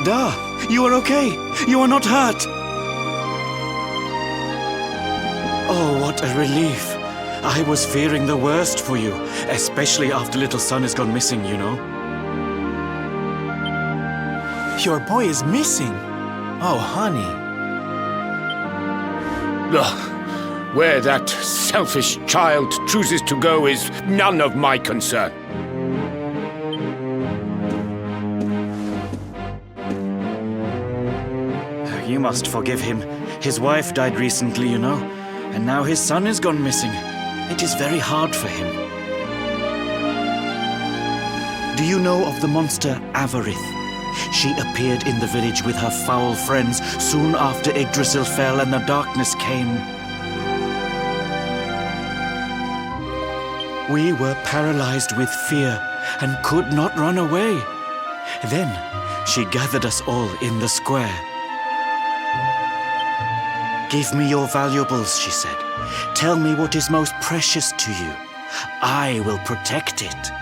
Da, you are okay. You are not hurt. Oh, what a relief. I was fearing the worst for you, especially after little son has gone missing, you know. Your boy is missing. Oh, honey. Ugh. Where that selfish child chooses to go is none of my concern. You must forgive him. His wife died recently, you know, and now his son is gone missing. It is very hard for him. Do you know of the monster Avarice? She appeared in the village with her foul friends soon after Yggdrasil fell and the darkness came. We were paralyzed with fear and could not run away. Then she gathered us all in the square. "Give me your valuables," she said. "Tell me what is most precious to you. I will protect it."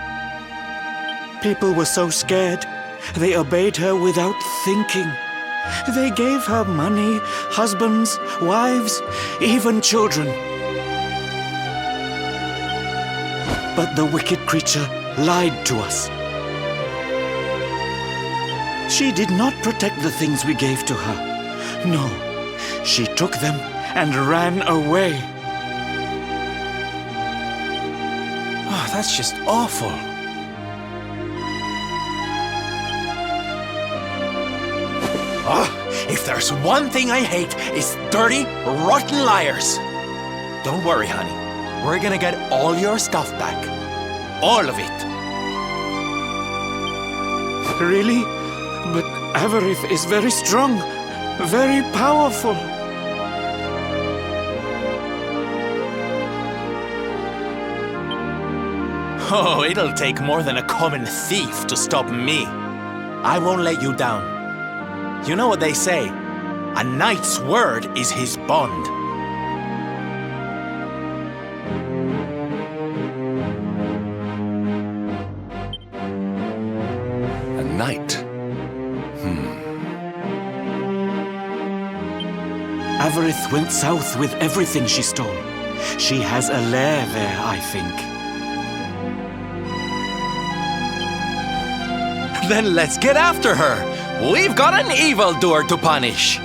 People were so scared. They obeyed her without thinking. They gave her money, husbands, wives, even children. But the wicked creature lied to us. She did not protect the things we gave to her. No, she took them and ran away. Oh, that's just awful. Oh, if there's one thing I hate, it's dirty, rotten liars. Don't worry, honey. We're gonna get all your stuff back. All of it. Really? But Avarice is very strong, very powerful. Oh, it'll take more than a common thief to stop me. I won't let you down. You know what they say? A knight's word is his bond. A knight? Avarice went south with everything she stole. She has a lair there, I think. Then let's get after her. We've got an evildoer to punish.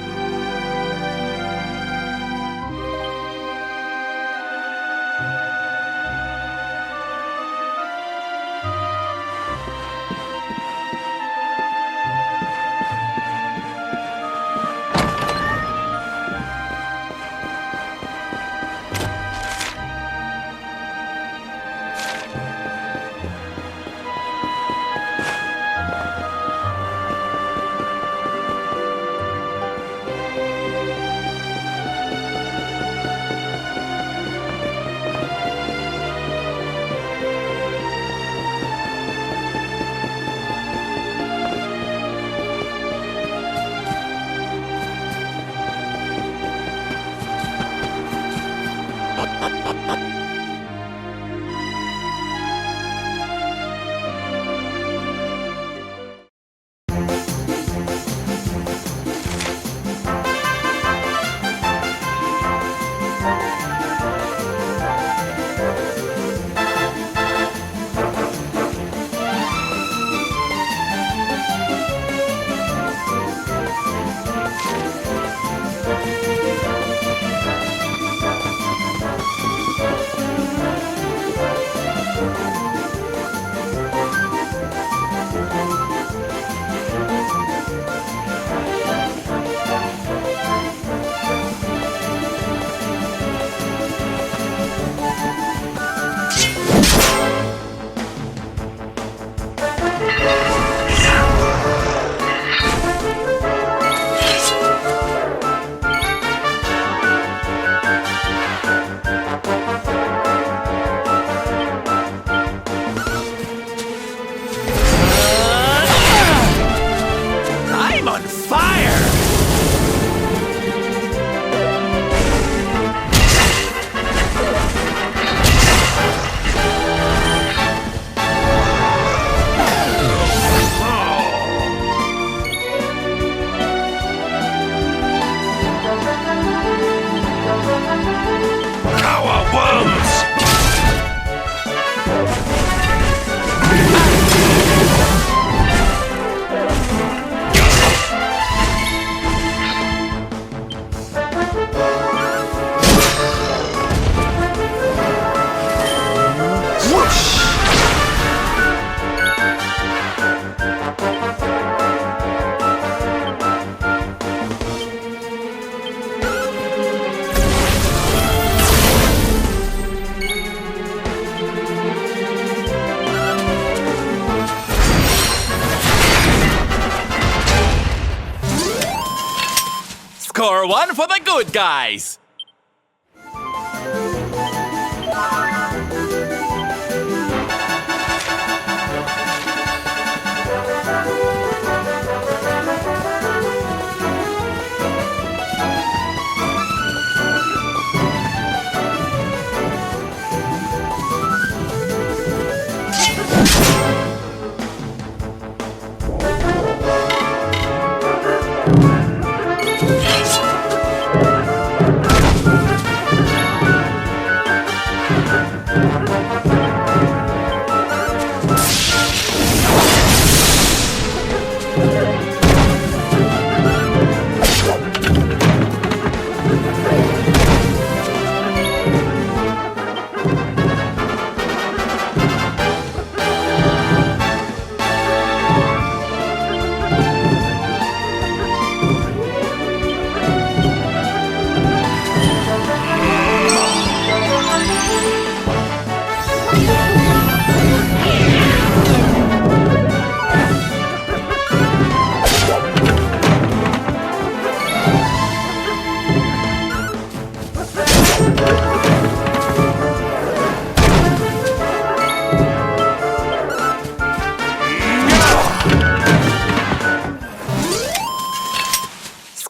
Score one for the good guys!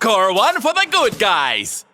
Score one for the good guys!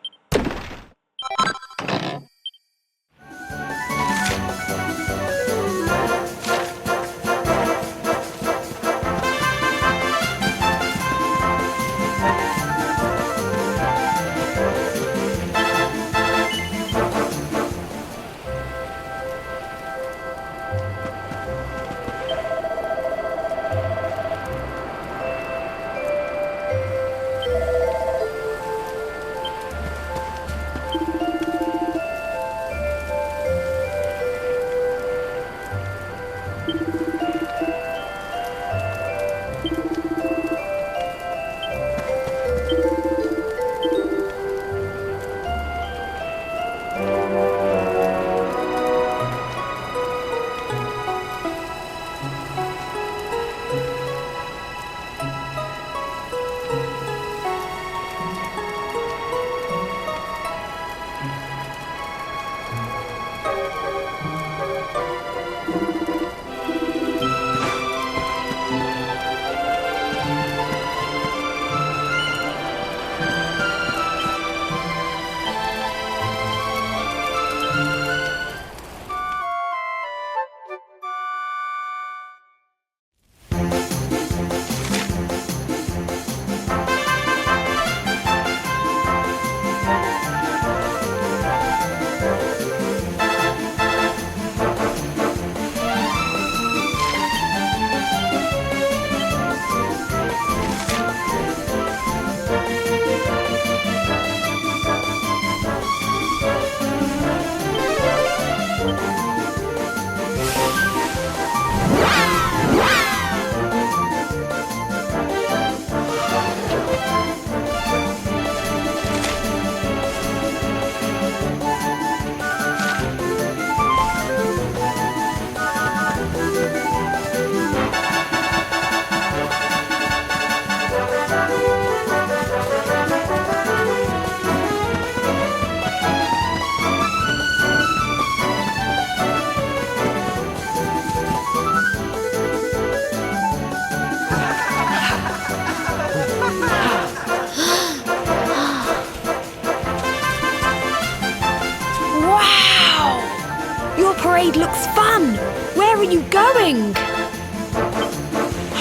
parade looks fun. Where are you going?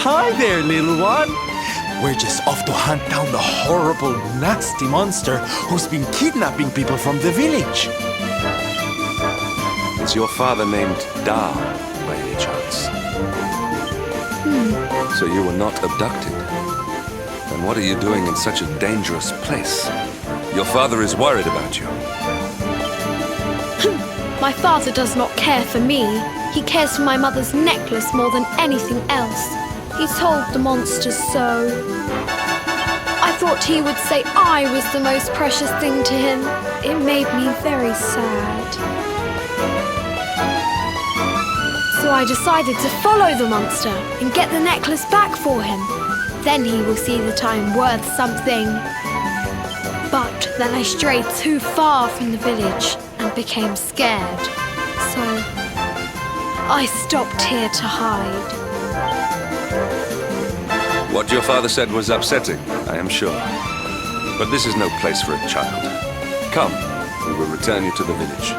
Hi there, little one. We're just off to hunt down the horrible, nasty monster who's been kidnapping people from the village. Is your father named Dar, by any chance? So you were not abducted? Then what are you doing in such a dangerous place? Your father is worried about you. My father does not care for me. He cares for my mother's necklace more than anything else. He told the monsters so. I thought he would say I was the most precious thing to him. It made me very sad. So I decided to follow the monster and get the necklace back for him. Then he will see that I'm worth something. But then I strayed too far from the village and became scared. So I stopped here to hide. What your father said was upsetting, I am sure. But this is no place for a child. Come, we will return you to the village.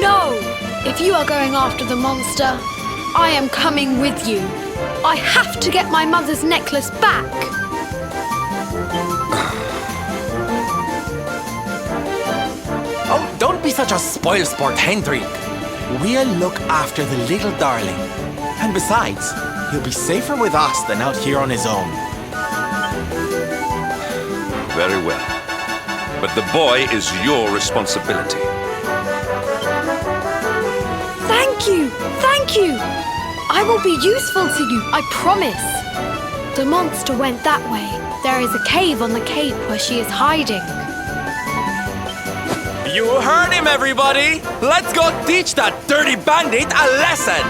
No! If you are going after the monster, I am coming with you. I have to get my mother's necklace back. Oh, don't be such a spoilsport, Hendrik. We'll look after the little darling. And besides, he'll be safer with us than out here on his own. Very well. But the boy is your responsibility. Thank you! Thank you! I will be useful to you, I promise. The monster went that way. There is a cave on the cape where she is hiding. You heard him, everybody! Let's go teach that dirty bandit a lesson!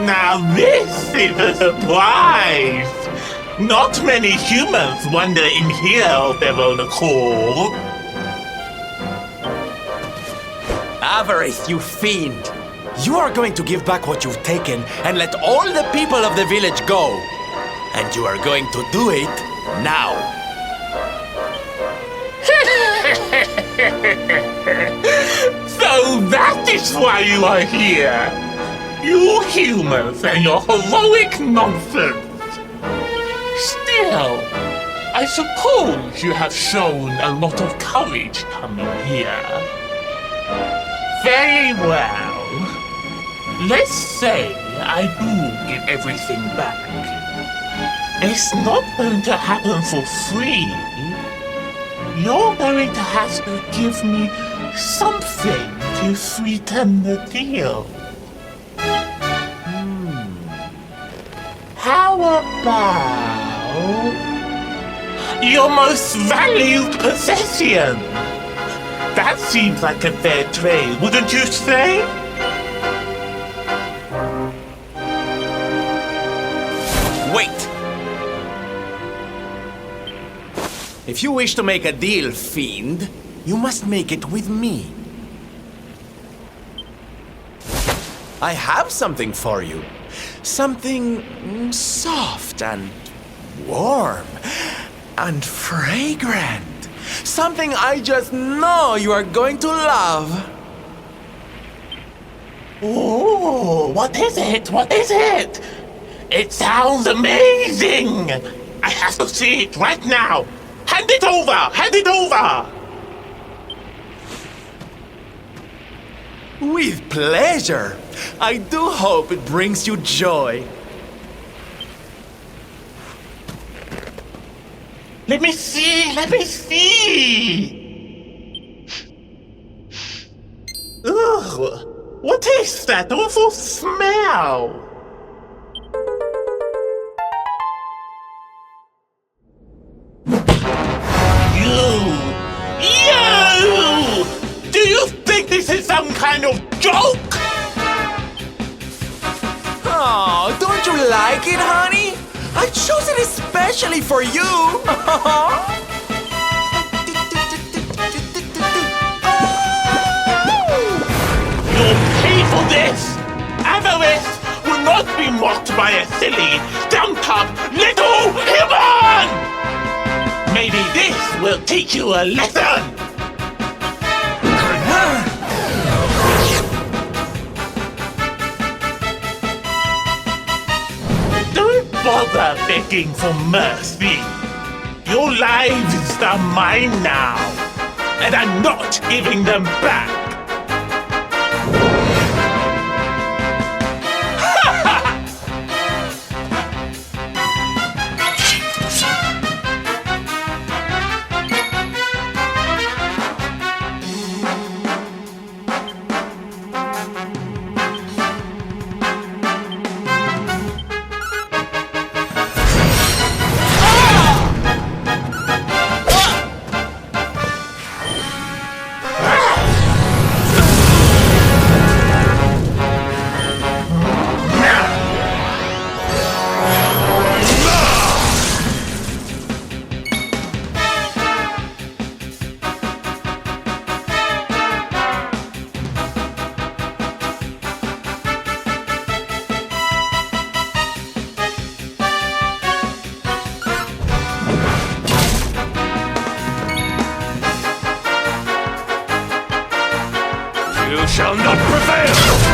Now this is a surprise! Not many humans wander in here of their own accord. Avarice, you fiend! You are going to give back what you've taken and let all the people of the village go. And you are going to do it now. So that is why you are here! You humans and your heroic nonsense! Still, I suppose you have shown a lot of courage coming here. Very well. Let's say I do give everything back. It's not going to happen for free. You're going to have to give me something to sweeten the deal. How about your most valued possession? That seems like a fair trade, wouldn't you say? Wait! If you wish to make a deal, fiend, you must make it with me. I have something for you. Something soft and warm and fragrant. Something I just know you are going to love. Oh, what is it? What is it? It sounds amazing! I have to see it right now! Hand it over! Hand it over! With pleasure. I do hope it brings you joy. Let me see! Let me see! Ugh! What is that awful smell? You! Do you think this is some kind of joke? Oh, don't you like it, honey? I chose it especially for you. You'll pay for this! Avarice will not be mocked by a silly, stumped-up little human! Maybe this will teach you a lesson! Don't bother begging for mercy. Your lives are mine now, and I'm not giving them back. You shall not prevail!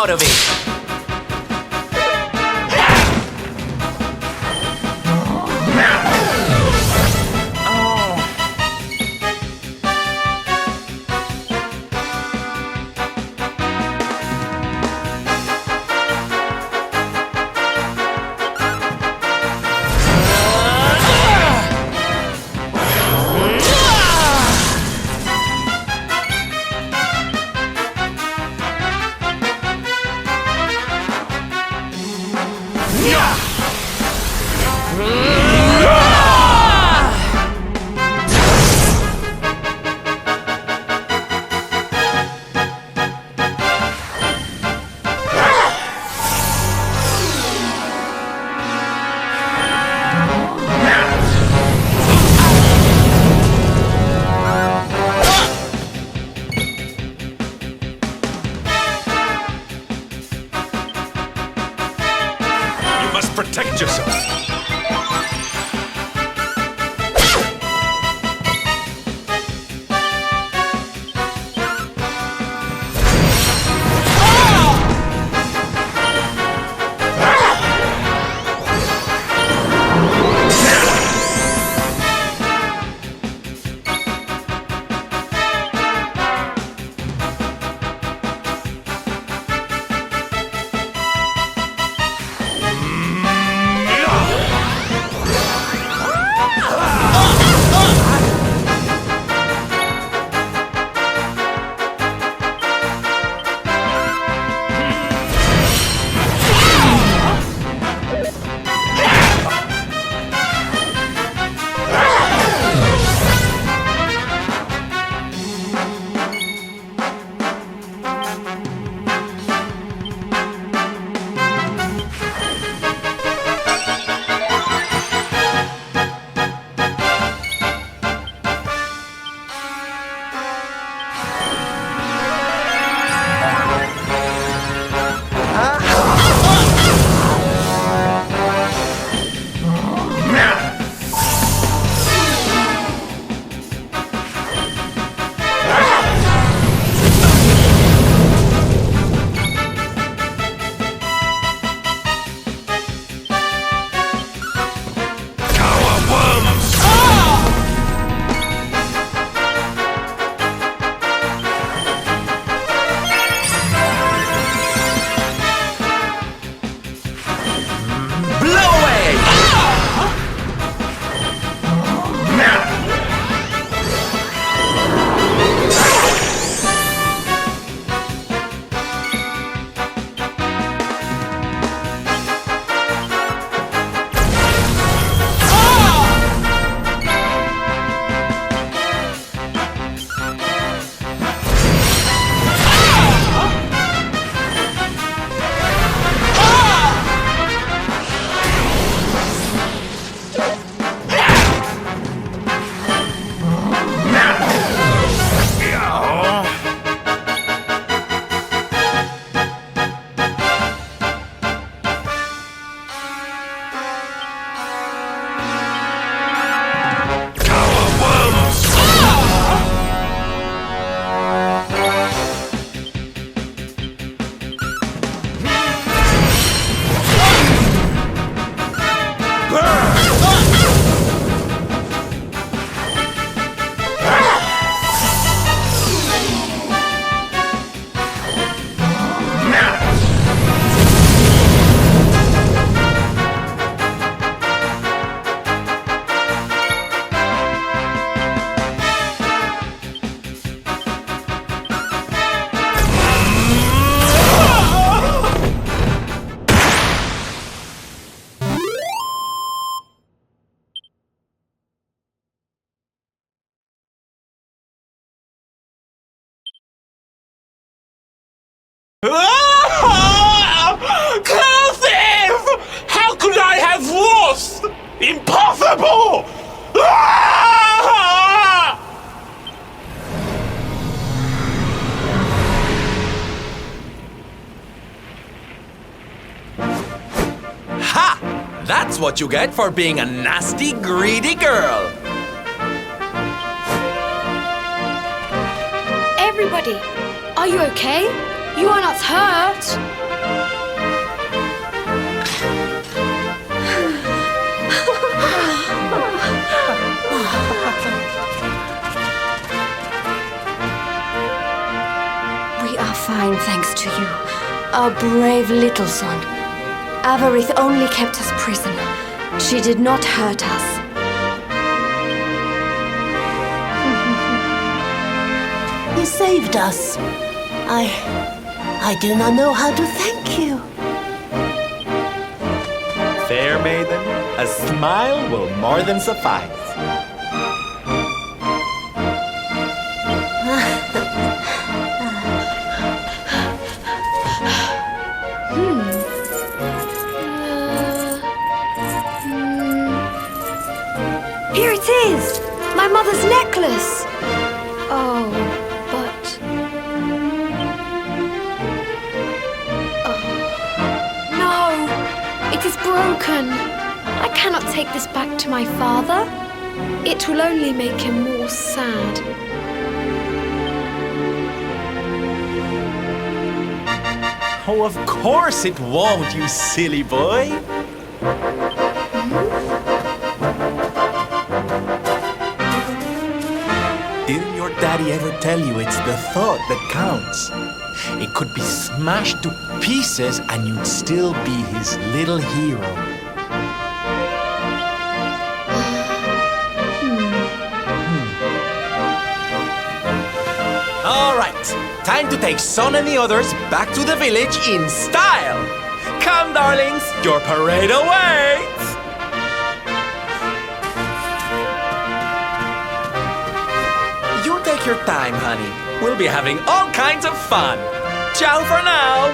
Out of it! Cursive! How could I have lost? Impossible! Ha! That's what you get for being a nasty, greedy girl. Everybody, are you okay? You are not hurt. We are fine, thanks to you, our brave little son. Avarice only kept us prisoner. She did not hurt us. You saved us. I do not know how to thank you. Fair maiden, a smile will more than suffice. Here it is! My mother's necklace! Oh, but... Oh. No! It is broken! I cannot take this back to my father. It will only make him more sad. Oh, of course it won't, you silly boy. Didn't your daddy ever tell you it's the thought that counts? It could be smashed to pieces and you'd still be his little hero. All right, time to take Son and the others back to the village in style. Come, darlings, your parade awaits. You take your time, honey. We'll be having all kinds of fun. Ciao for now.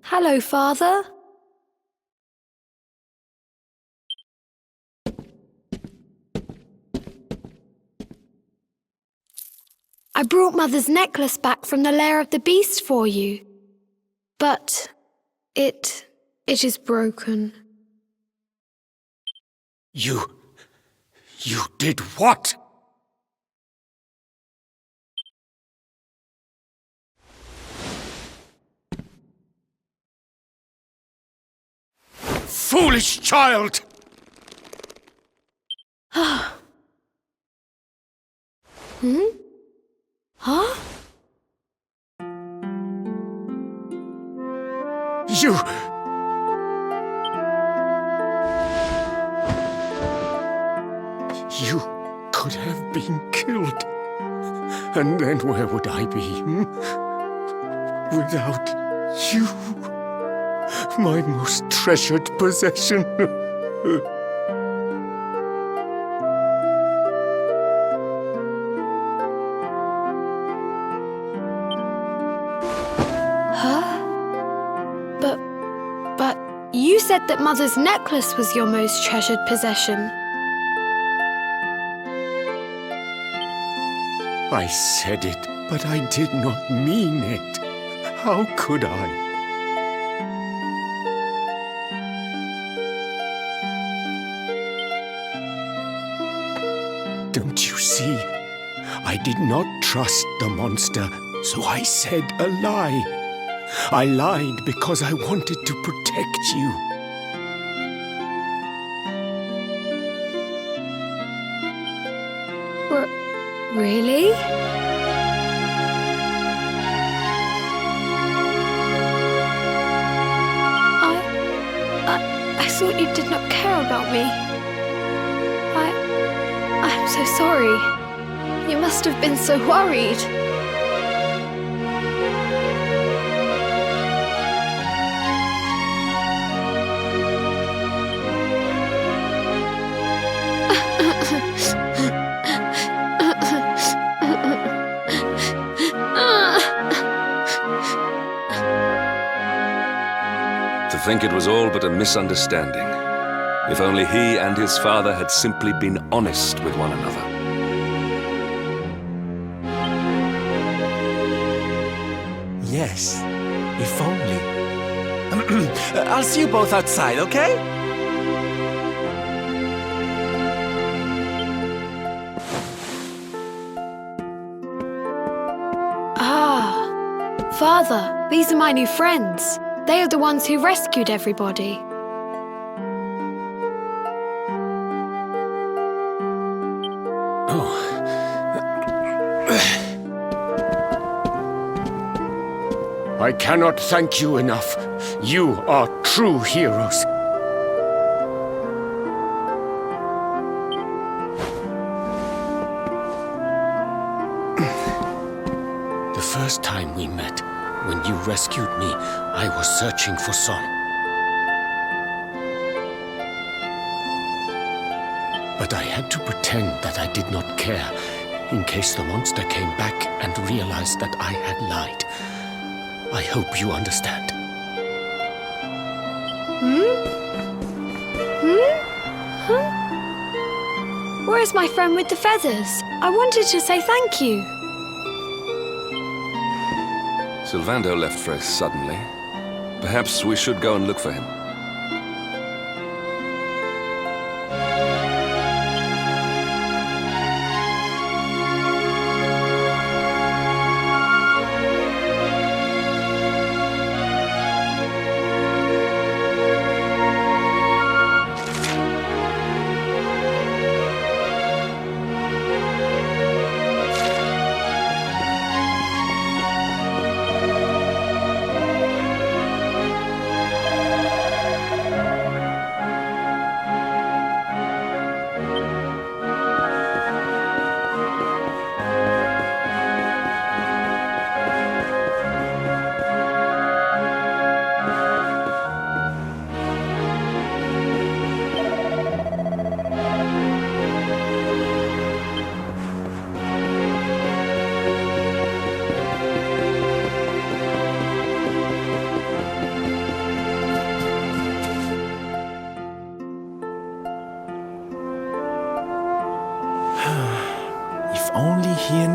Hello, Father. I brought Mother's necklace back from the lair of the beast for you. But it is broken. You did what? Foolish child! Huh? You could have been killed. And then where would I be? Without you, my most treasured possession. But you said that Mother's necklace was your most treasured possession. I said it, but I did not mean it. How could I? Don't you see? I did not trust the monster, so I said a lie. I lied because I wanted to protect you. Really? I thought you did not care about me. I'm so sorry. You must have been so worried. To think it was all but a misunderstanding. If only he and his father had simply been honest with one another. Yes, if only. I'll see you both outside, okay? Father, these are my new friends. They are the ones who rescued everybody. I cannot thank you enough. You are true heroes. The first time we met, when you rescued me, I was searching for Son. But I had to pretend that I did not care, in case the monster came back and realized that I had lied. I hope you understand. Where's my friend with the feathers? I wanted to say thank you. Sylvando left very suddenly. Perhaps we should go and look for him.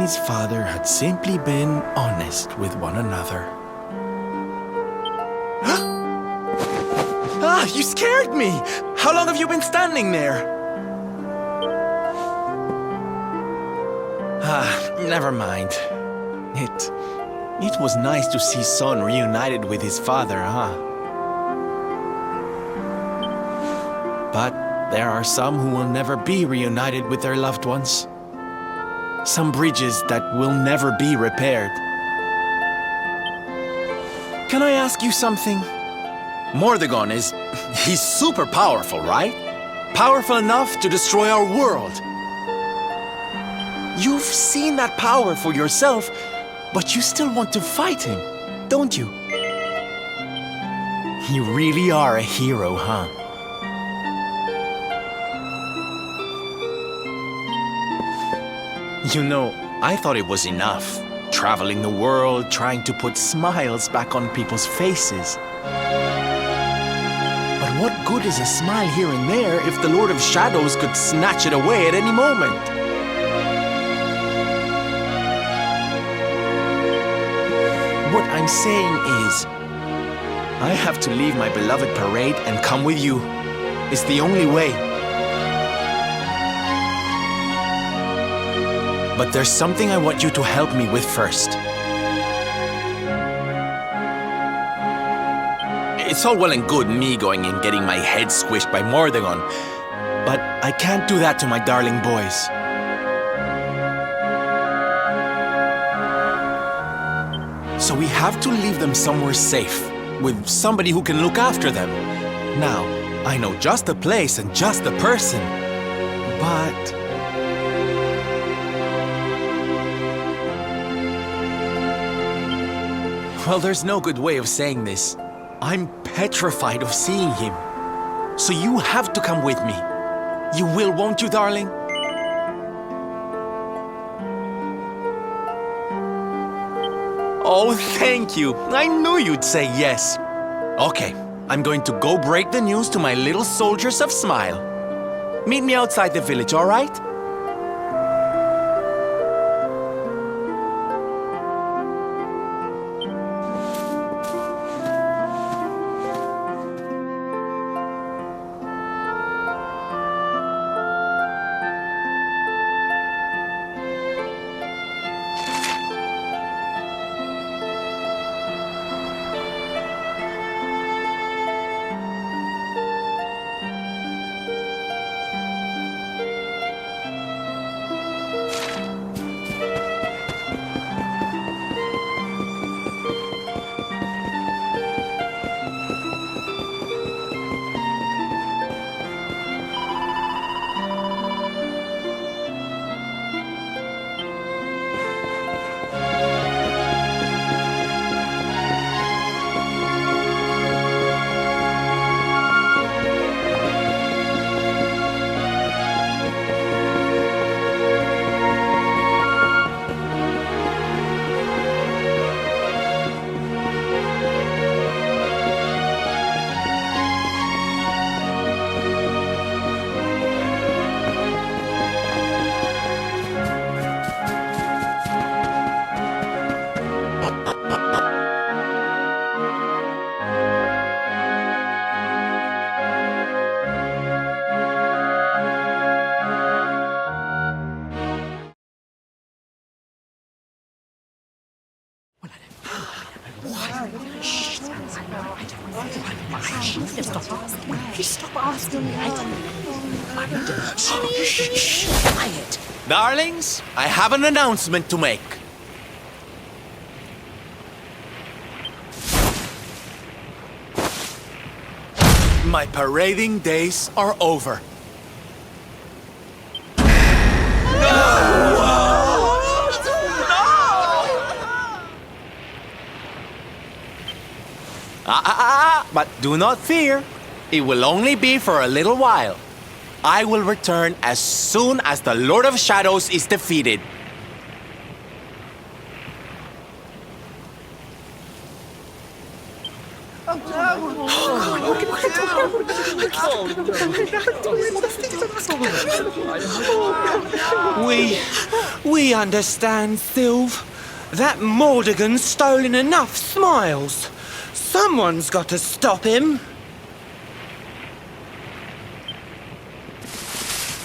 his father had simply been honest with one another. Ah, you scared me! How long have you been standing there? Never mind. It was nice to see son reunited with his father, huh? But there are some who will never be reunited with their loved ones. Some bridges that will never be repaired. Can I ask you something? Mordegon he's super powerful, right? Powerful enough to destroy our world. You've seen that power for yourself, but you still want to fight him, don't you? You really are a hero, huh? You know, I thought it was enough. Traveling the world, trying to put smiles back on people's faces. But what good is a smile here and there if the Lord of Shadows could snatch it away at any moment? What I'm saying is, I have to leave my beloved parade and come with you. It's the only way. But there's something I want you to help me with first. It's all well and good me going and getting my head squished by Mordegon, but I can't do that to my darling boys. So we have to leave them somewhere safe, with somebody who can look after them. Now, I know just the place and just the person, but... Well, there's no good way of saying this. I'm petrified of seeing him. So you have to come with me. You will, won't you, darling? Oh, thank you. I knew you'd say yes. Okay, I'm going to go break the news to my little soldiers of Smile. Meet me outside the village, all right? Darlings, I have an announcement to make. My parading days are over. But do not fear. It will only be for a little while. I will return as soon as the Lord of Shadows is defeated. We understand, Sylv. That Mordigan's stolen enough smiles. Someone's got to stop him.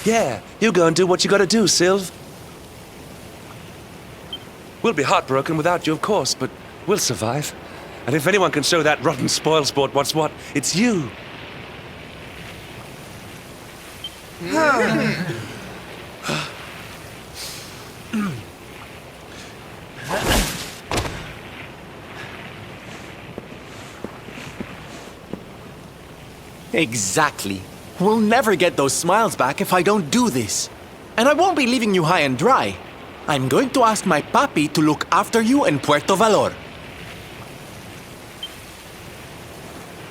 Yeah, you go and do what you gotta do, Sylv. We'll be heartbroken without you, of course, but we'll survive. And if anyone can show that rotten spoilsport what's what, it's you. Exactly. We'll never get those smiles back if I don't do this. And I won't be leaving you high and dry. I'm going to ask my papi to look after you in Puerto Valor.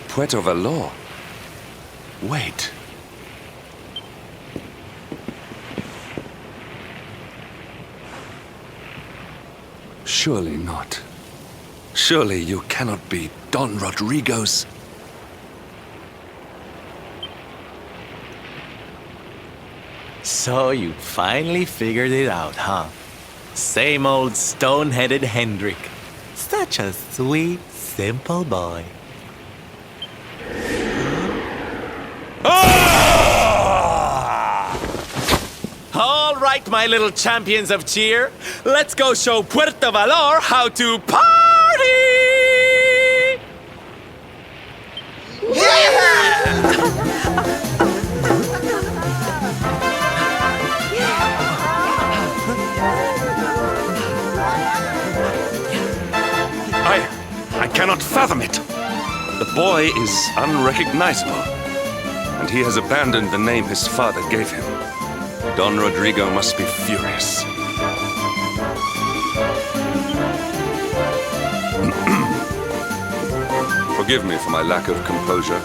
Puerto Valor? Wait. Surely not. Surely you cannot be Don Rodrigo's... So you finally figured it out, huh? Same old stone-headed Hendrik. Such a sweet, simple boy. All right, my little champions of cheer. Let's go show Puerto Valor how to party! I cannot fathom it. The boy is unrecognizable, and he has abandoned the name his father gave him. Don Rodrigo must be furious. Forgive me for my lack of composure.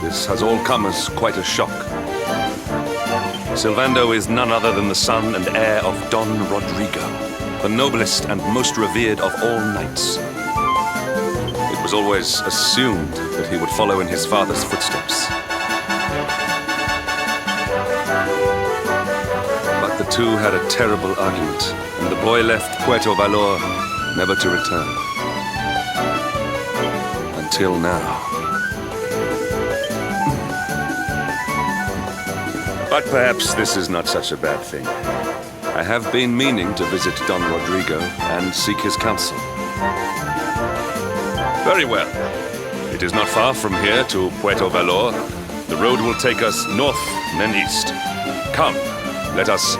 This has all come as quite a shock. Sylvando is none other than the son and heir of Don Rodrigo, the noblest and most revered of all knights. It was always assumed that he would follow in his father's footsteps. But the two had a terrible argument, and the boy left Puerto Valor never to return. Until now. But perhaps this is not such a bad thing. I have been meaning to visit Don Rodrigo and seek his counsel. Very well. It is not far from here to Puerto Valor. The road will take us north and then east. Come, let us...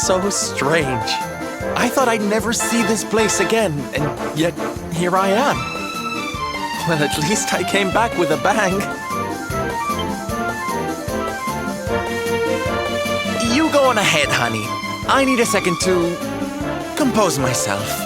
so strange. I thought I'd never see this place again, and yet here I am. Well, at least I came back with a bang. You go on ahead, honey. I need a second to compose myself.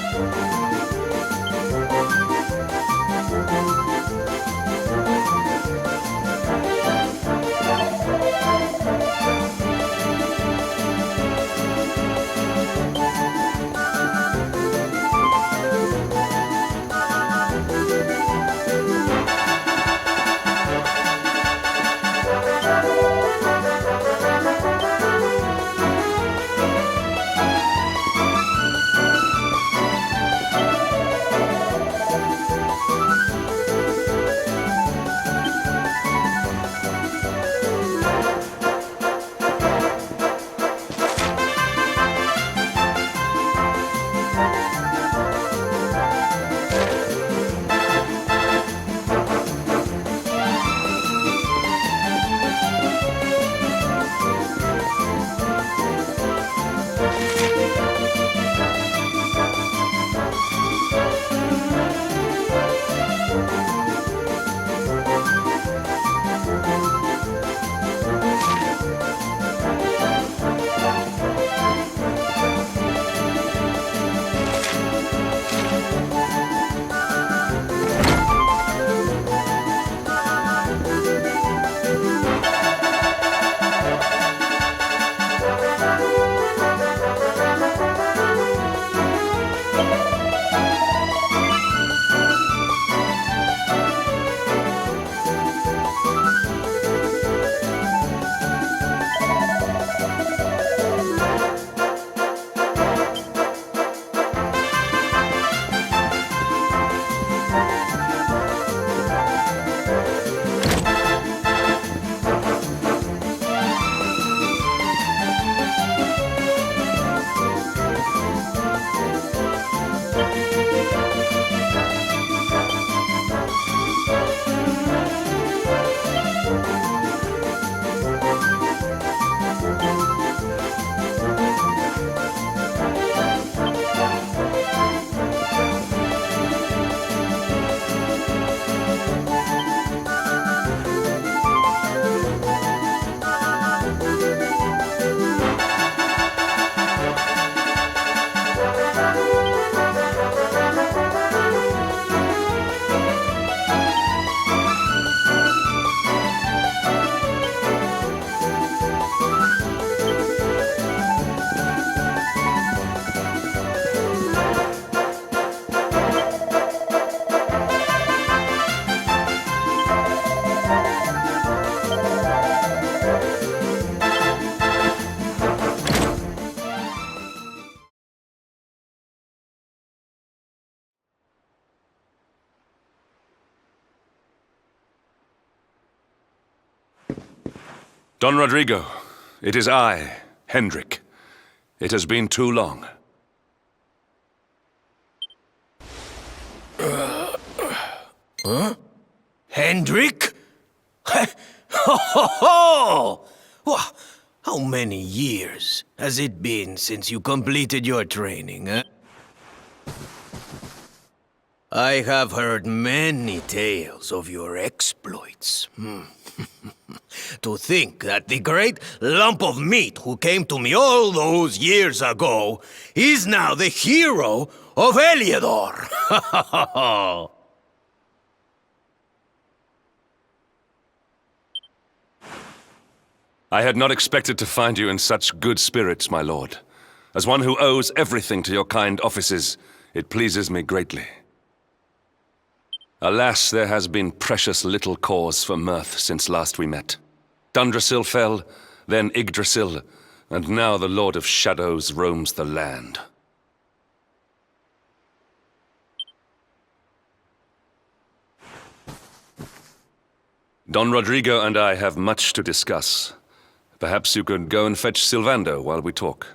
Don Rodrigo, it is I, Hendrik. It has been too long. Huh? Hendrik? Ho ho ho! Wha- How many years has it been since you completed your training, eh? I have heard many tales of your exploits. To think that the great lump of meat who came to me all those years ago is now the hero of Eliodor. I had not expected to find you in such good spirits, my lord. As one who owes everything to your kind offices, it pleases me greatly. Alas, there has been precious little cause for mirth since last we met. Dundrasil fell, then Yggdrasil, and now the Lord of Shadows roams the land. Don Rodrigo and I have much to discuss. Perhaps you could go and fetch Sylvando while we talk.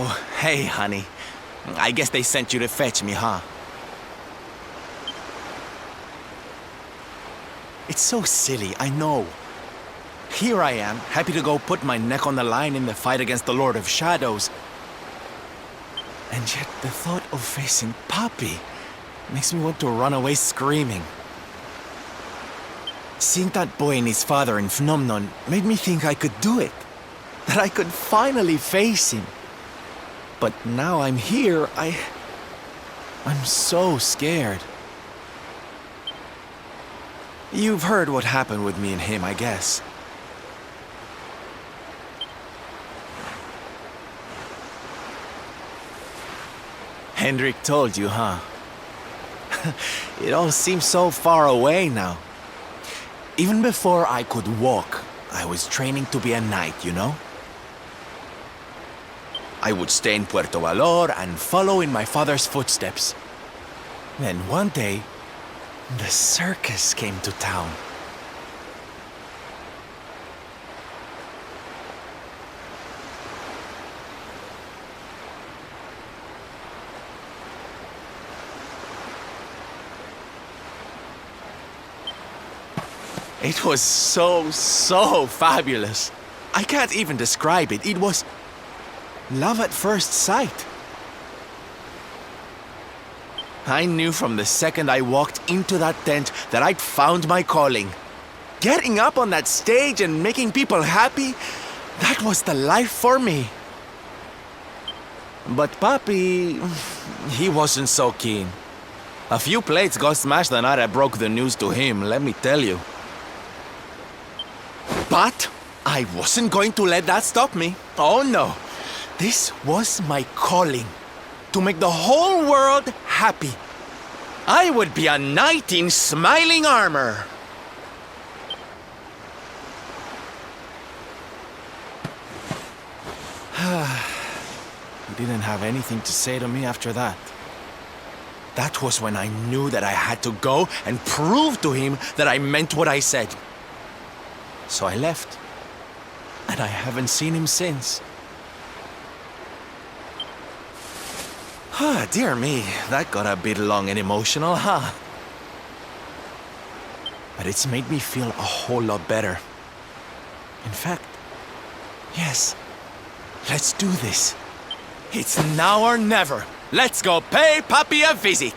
Oh, hey, honey. I guess they sent you to fetch me, huh? It's so silly, I know. Here I am, happy to go put my neck on the line in the fight against the Lord of Shadows. And yet the thought of facing Papi makes me want to run away screaming. Seeing that boy and his father in Phenomenon made me think I could do it. That I could finally face him. But now I'm here, I'm so scared. You've heard what happened with me and him, I guess. Hendrik told you, huh? It all seems so far away now. Even before I could walk, I was training to be a knight, you know? I would stay in Puerto Valor and follow in my father's footsteps. Then one day, the circus came to town. It was so fabulous. I can't even describe it. It was love at first sight. I knew from the second I walked into that tent that I'd found my calling. Getting up on that stage and making people happy, that was the life for me. But Papi, he wasn't so keen. A few plates got smashed the night I broke the news to him, let me tell you. But I wasn't going to let that stop me. Oh no. This was my calling. To make the whole world happy. I would be a knight in smiling armor. He didn't have anything to say to me after that. That was when I knew that I had to go and prove to him that I meant what I said. So I left. And I haven't seen him since. Ah, dear me, that got a bit long and emotional, huh? But it's made me feel a whole lot better. In fact, yes, let's do this. It's now or never. Let's go pay Papi a visit.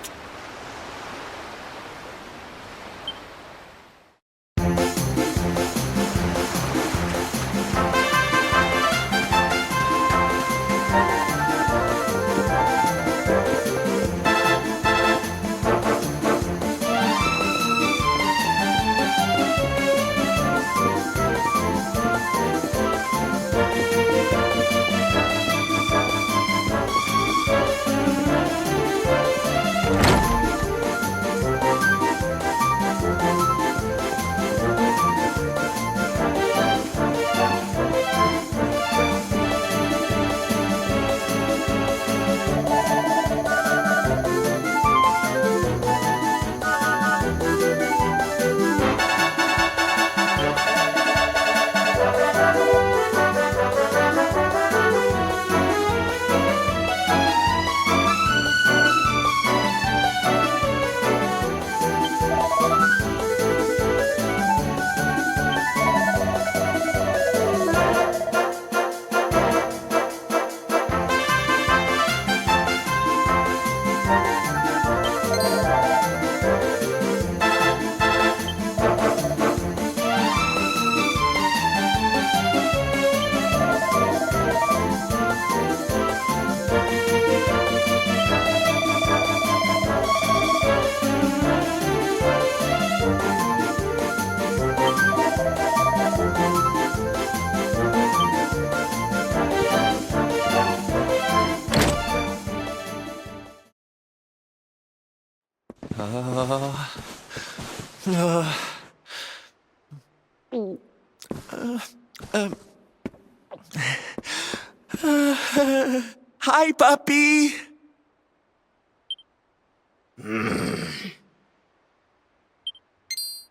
Hi, Papi.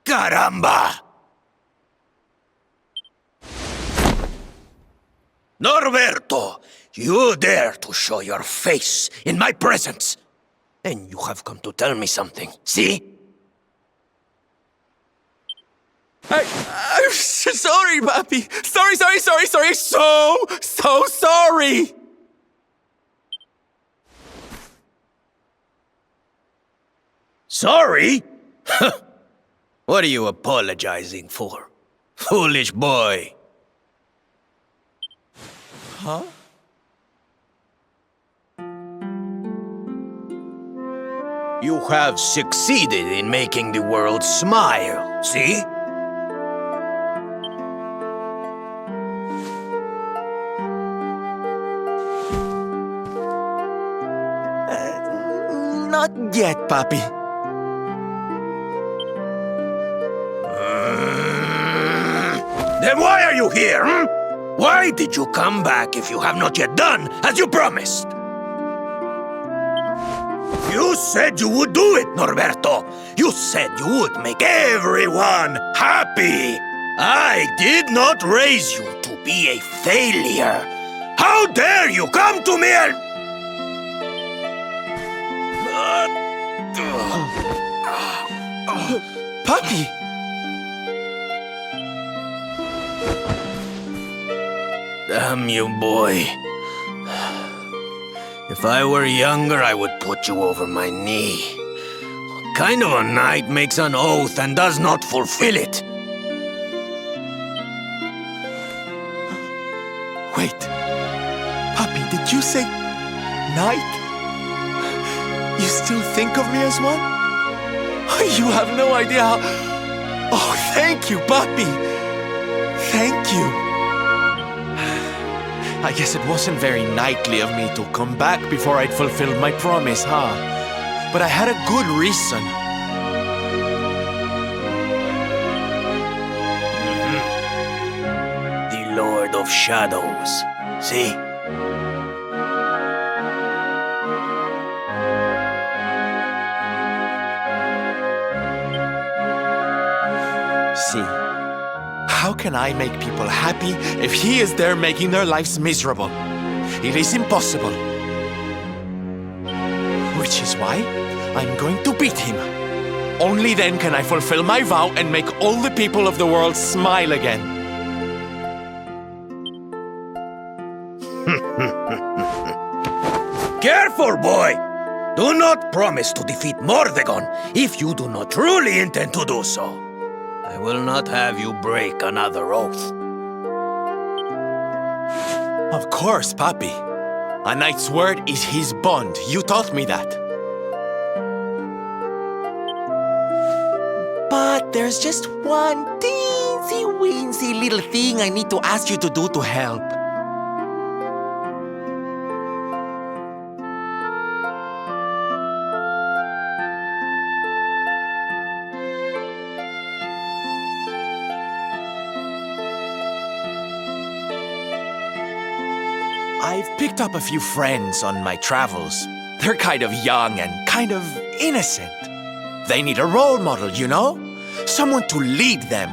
Caramba! Norberto, You dare to show your face in my presence. And you have come to tell me something, see? I'm sorry, Papi. Sorry. So sorry. Sorry? What are you apologizing for? Foolish boy. Huh? You have succeeded in making the world smile, see? Not yet, Papi. Then why are you here, hmm? Why did you come back if you have not yet done as you promised? You said you would do it, Norberto. You said you would make everyone happy. I did not raise you to be a failure. How dare you come to me and... Papi! Damn you, boy. If I were younger, I would put you over my knee. What kind of a knight makes an oath and does not fulfill it? Wait. Papi, did you say... knight? You still think of me as one? You have no idea how... Oh, thank you, Papi! Thank you! I guess it wasn't very knightly of me to come back before I'd fulfilled my promise, huh? But I had a good reason. The Lord of Shadows. See? See? How can I make people happy if he is there making their lives miserable? It is impossible. Which is why I'm going to beat him. Only then can I fulfill my vow and make all the people of the world smile again. Careful, boy! Do not promise to defeat Mordegon if you do not truly intend to do so. I will not have you break another oath. Of course, Papi. A knight's word is his bond. You taught me that. But there's just one teensy-weensy little thing I need to ask you to do to help. I've picked up a few friends on my travels. They're kind of young and kind of innocent. They need a role model, you know? Someone to lead them.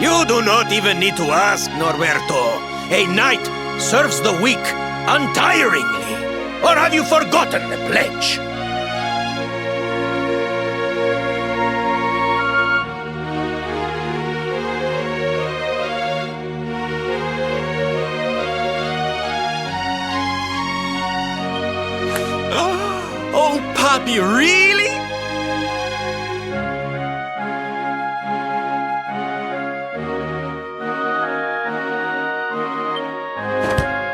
You do not even need to ask, Norberto. A knight serves the weak untiringly. Or have you forgotten the pledge? Oh, Papi, really?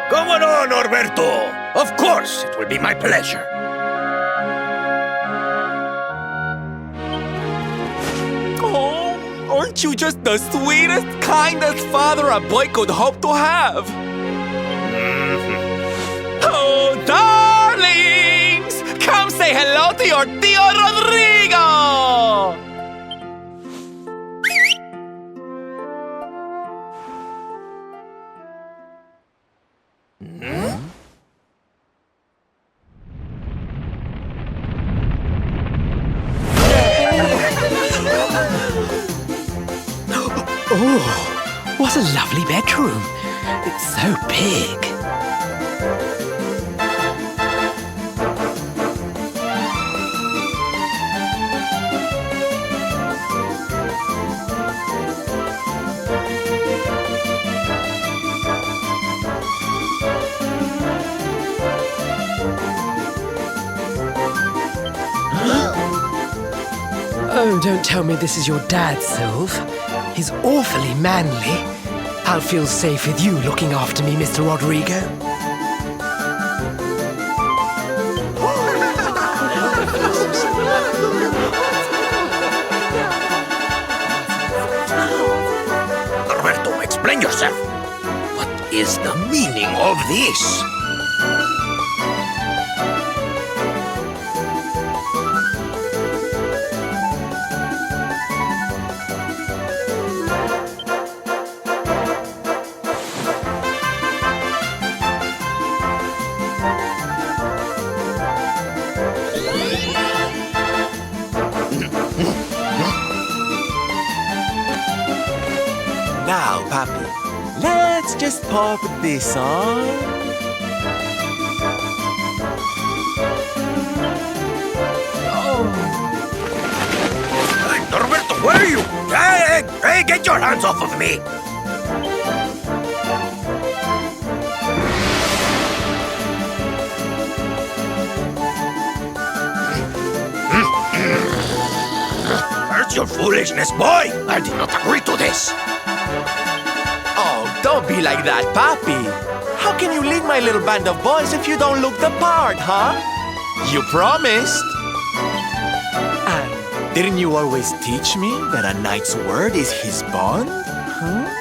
Come on, Norberto! Of course, it will be my pleasure. Oh, aren't you just the sweetest, kindest father a boy could hope to have? Oh, darlings! Come say hello to your Don Rodrigo! Oh, what a lovely bedroom. It's so big. Oh, don't tell me this is your dad, Sylv. He's awfully manly. I'll feel safe with you looking after me, Mr. Rodrigo. Roberto, explain yourself. What is the meaning of this? Now, Papi, let's just pop this on. Hey, Roberto, where are you? Hey, get your hands off of me! Where's your foolishness, boy? I did not agree to this. Oh, don't be like that, Papi. How can you lead my little band of boys if you don't look the part, huh? You promised. And didn't you always teach me that a knight's word is his bond? Huh?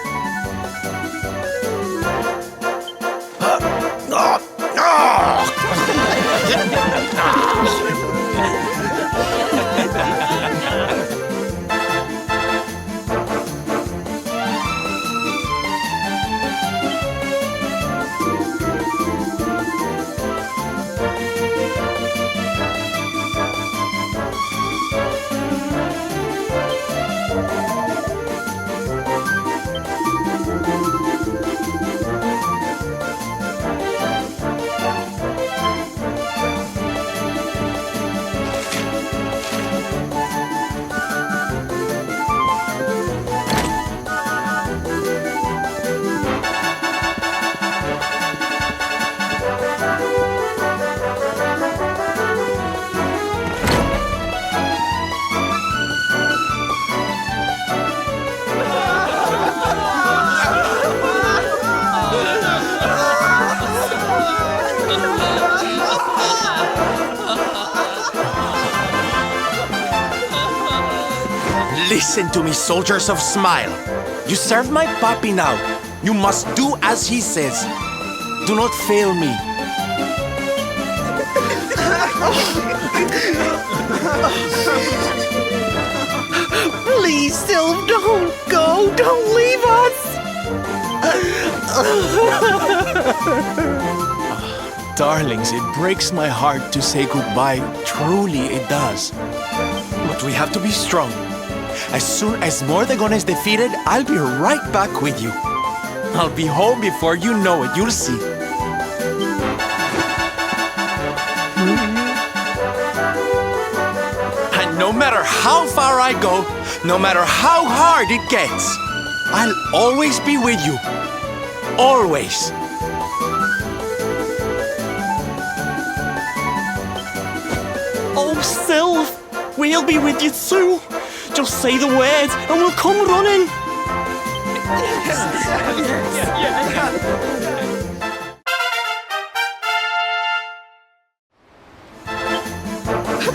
Listen to me, soldiers of Smile. You serve my puppy now. You must do as he says. Do not fail me. Please, Sylv, don't go. Don't leave us. Darlings, it breaks my heart to say goodbye. Truly, it does. But we have to be strong. As soon as Mordegon is defeated, I'll be right back with you. I'll be home before you know it. You'll see. And no matter how far I go, no matter how hard it gets, I'll always be with you. Always. Oh, Sylv, we'll be with you too. Just say the words and we'll come running.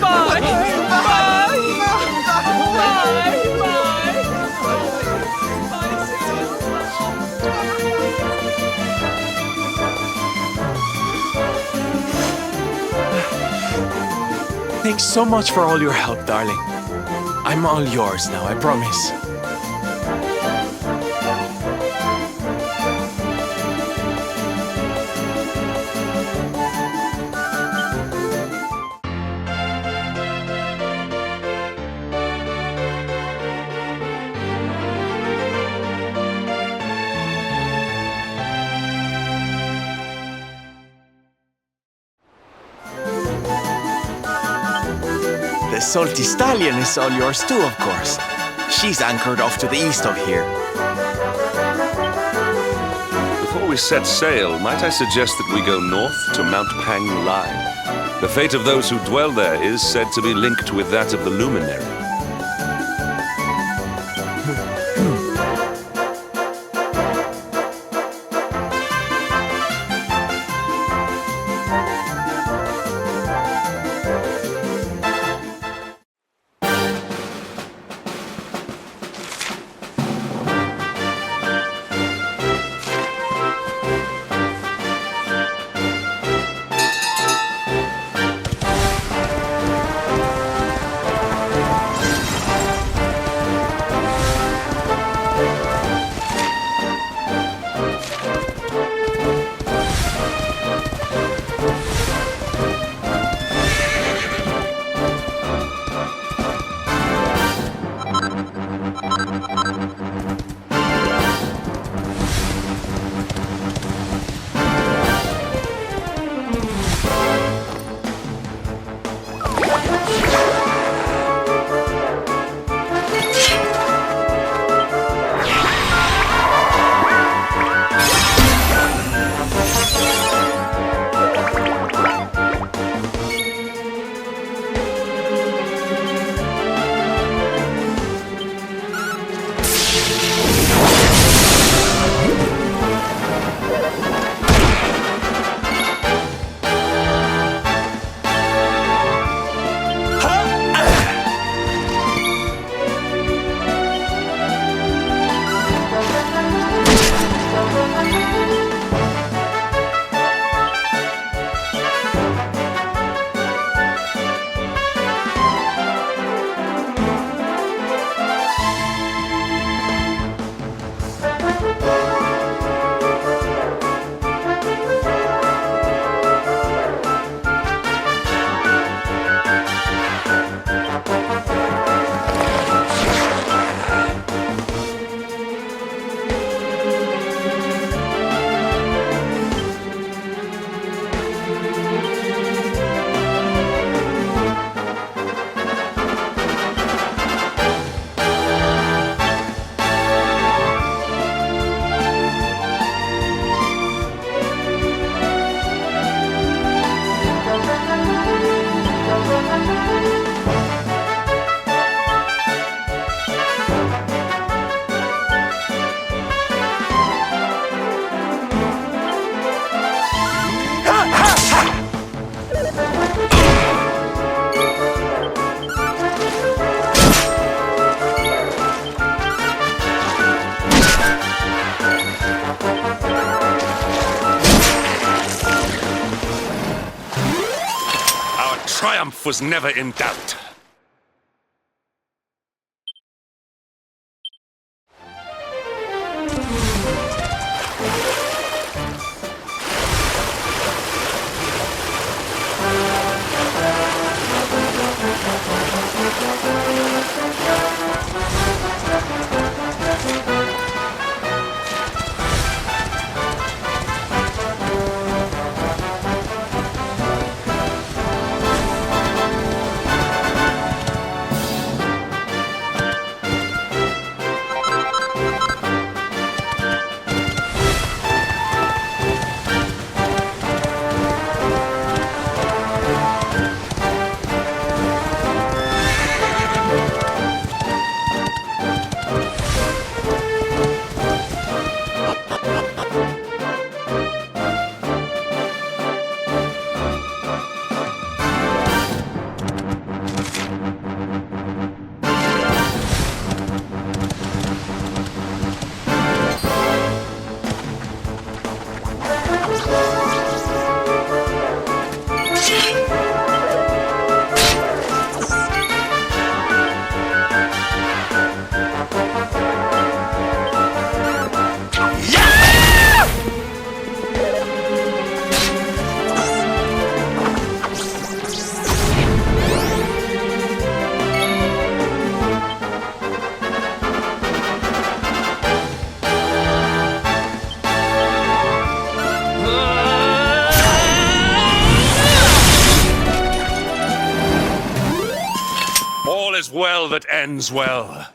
Bye. Thanks so much for all your help, darling. I'm all yours now, I promise. The salty stallion is all yours too, of course. She's anchored off to the east of here. Before we set sail, might I suggest that we go north to Mount Pang-Lai? The fate of those who dwell there is said to be linked with that of the Luminary. Triumph was never in doubt. is well that ends well.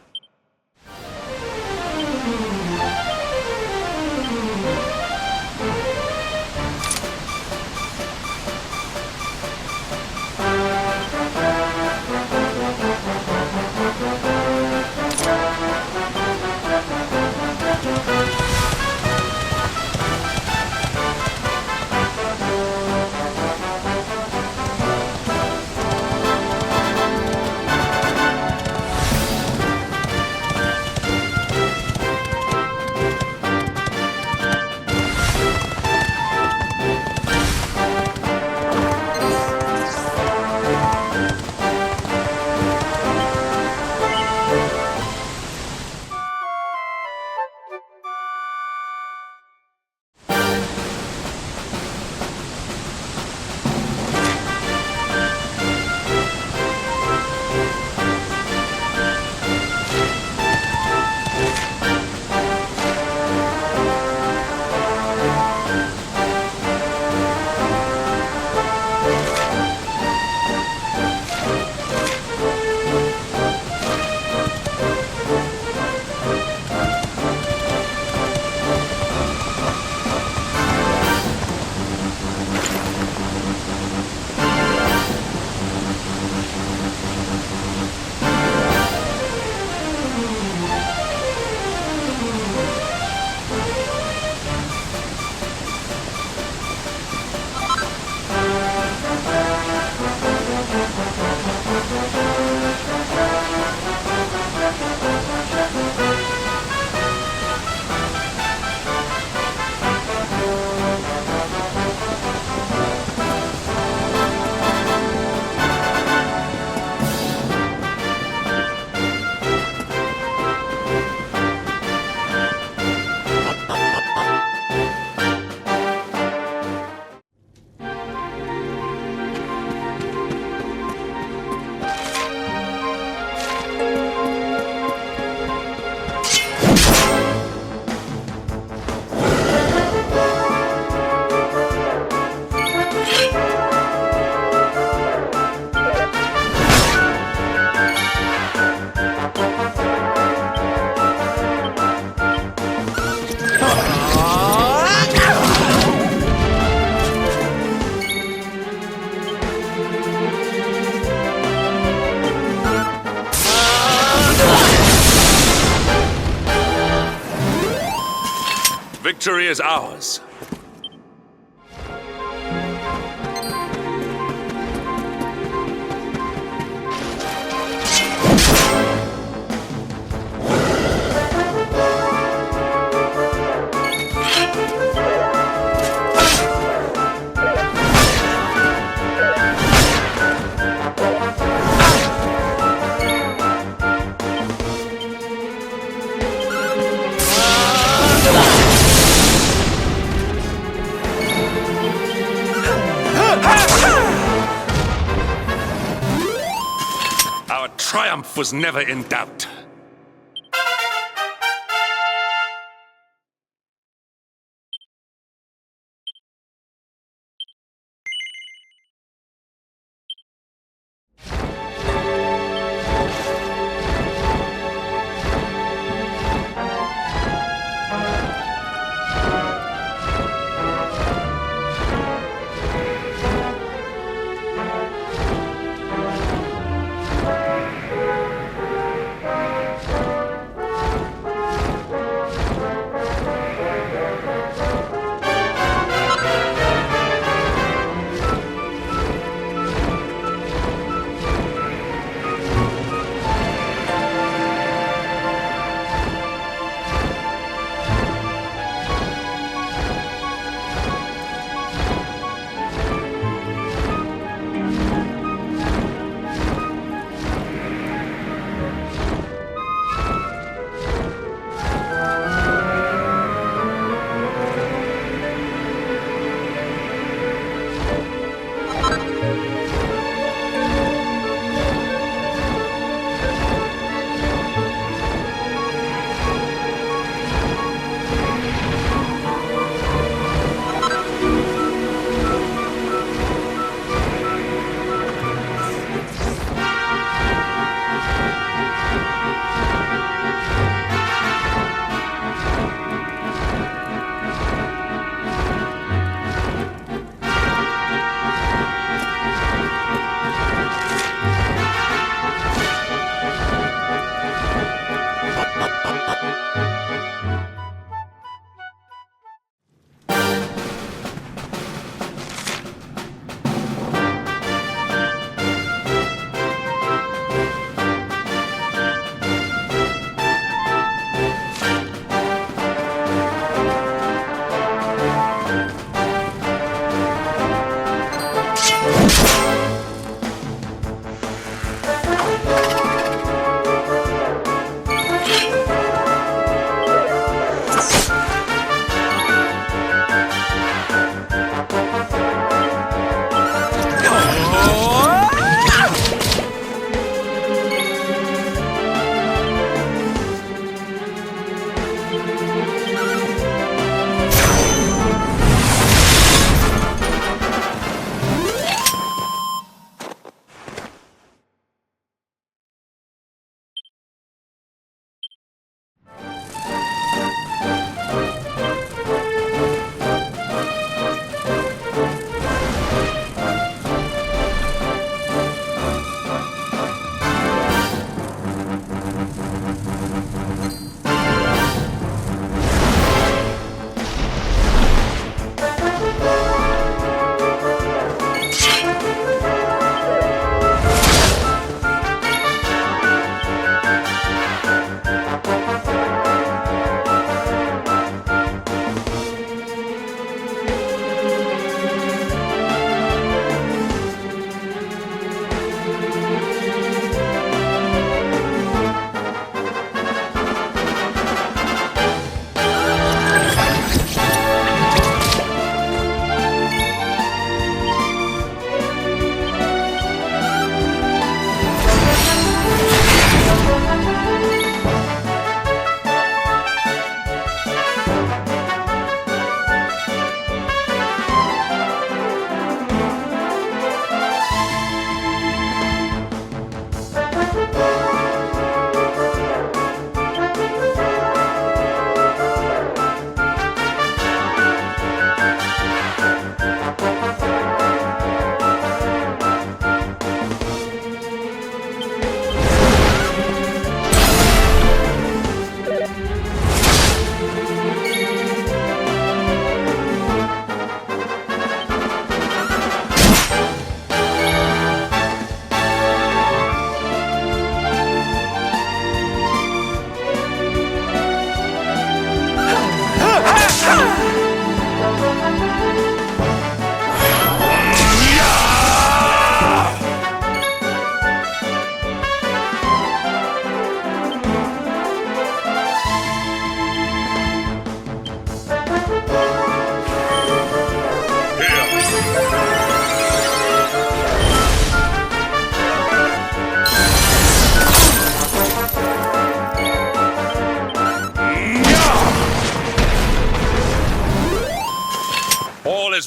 Victory is ours. Our triumph was never in doubt.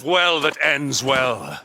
is well that ends well.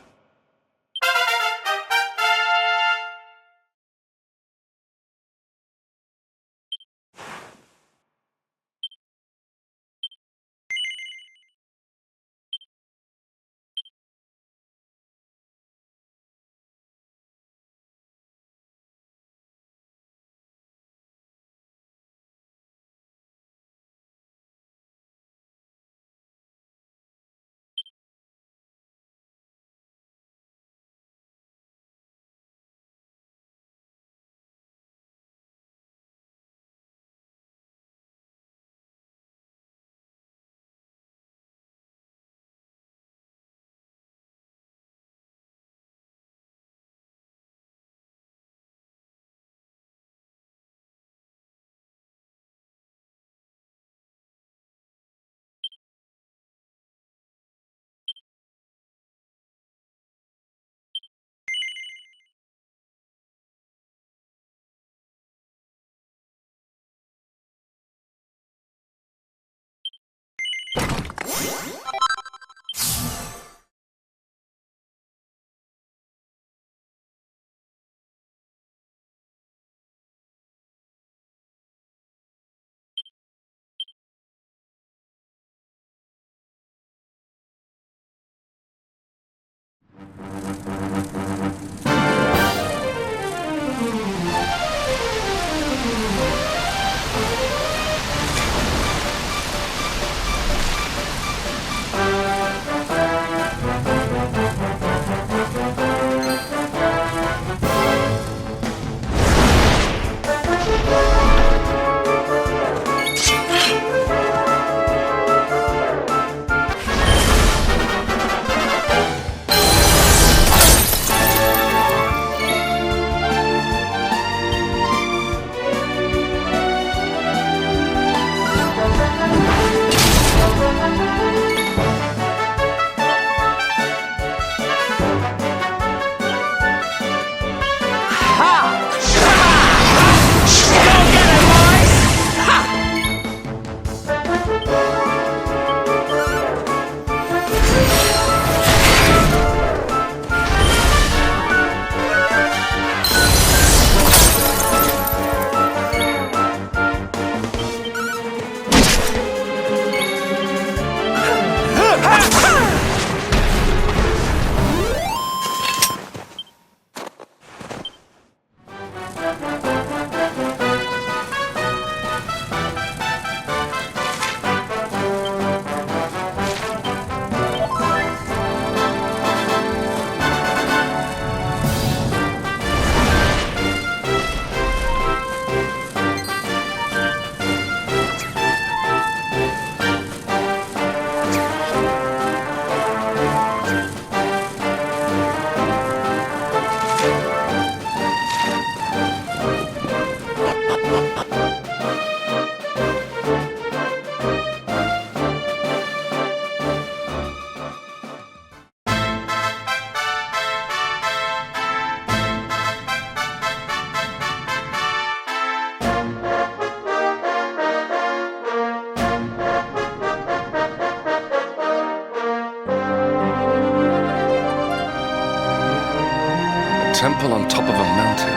Temple on top of a mountain.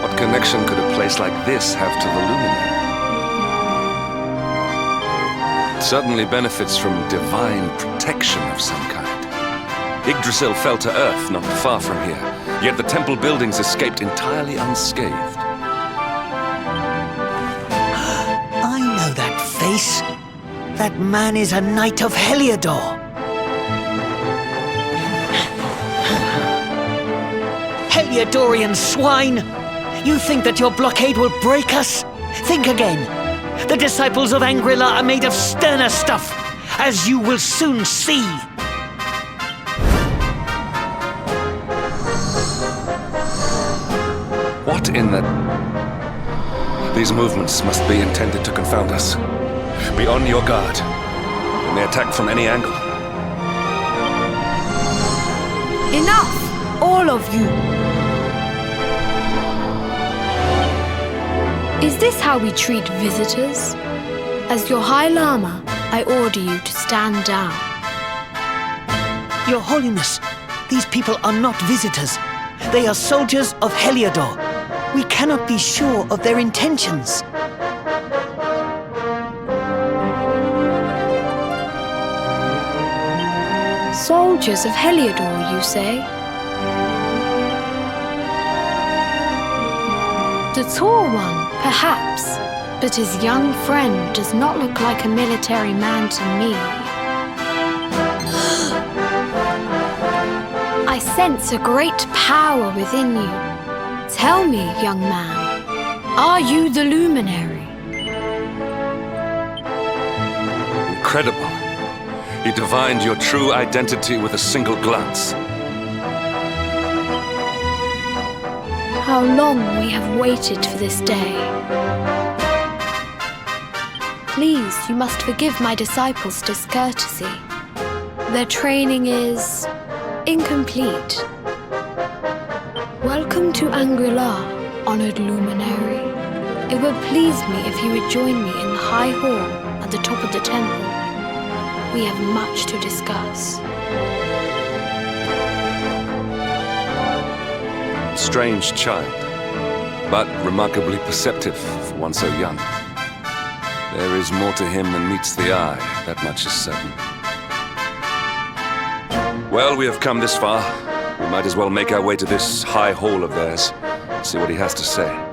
What connection could a place like this have to the Luminary? It certainly benefits from divine protection of some kind. Yggdrasil fell to earth not far from here, yet the temple buildings escaped entirely unscathed. I know that face. That man is a knight of Heliodor. Heliodorian swine! You think that your blockade will break us? Think again. The disciples of Angri-La are made of sterner stuff, as you will soon see. What in the... These movements must be intended to confound us. Be on your guard. We may attack from any angle. Enough! All of you! Is this how we treat visitors? As your High Lama, I order you to stand down. Your Holiness, these people are not visitors. They are soldiers of Heliodor. We cannot be sure of their intentions. Soldiers of Heliodor, you say? The tall one, perhaps, but his young friend does not look like a military man to me. I sense a great power within you. Tell me, young man, are you the Luminary? Incredible. He divined your true identity with a single glance. How long we have waited for this day. Please, you must forgive my disciples' discourtesy. Their training is incomplete. Welcome to Angri-La, honored Luminary. It would please me if you would join me in the High Hall at the top of the temple. We have much to discuss. Strange child, but remarkably perceptive for one so young. There is more to him than meets the eye, that much is certain. Well, we have come this far. We might as well make our way to this high hall of theirs, see what he has to say.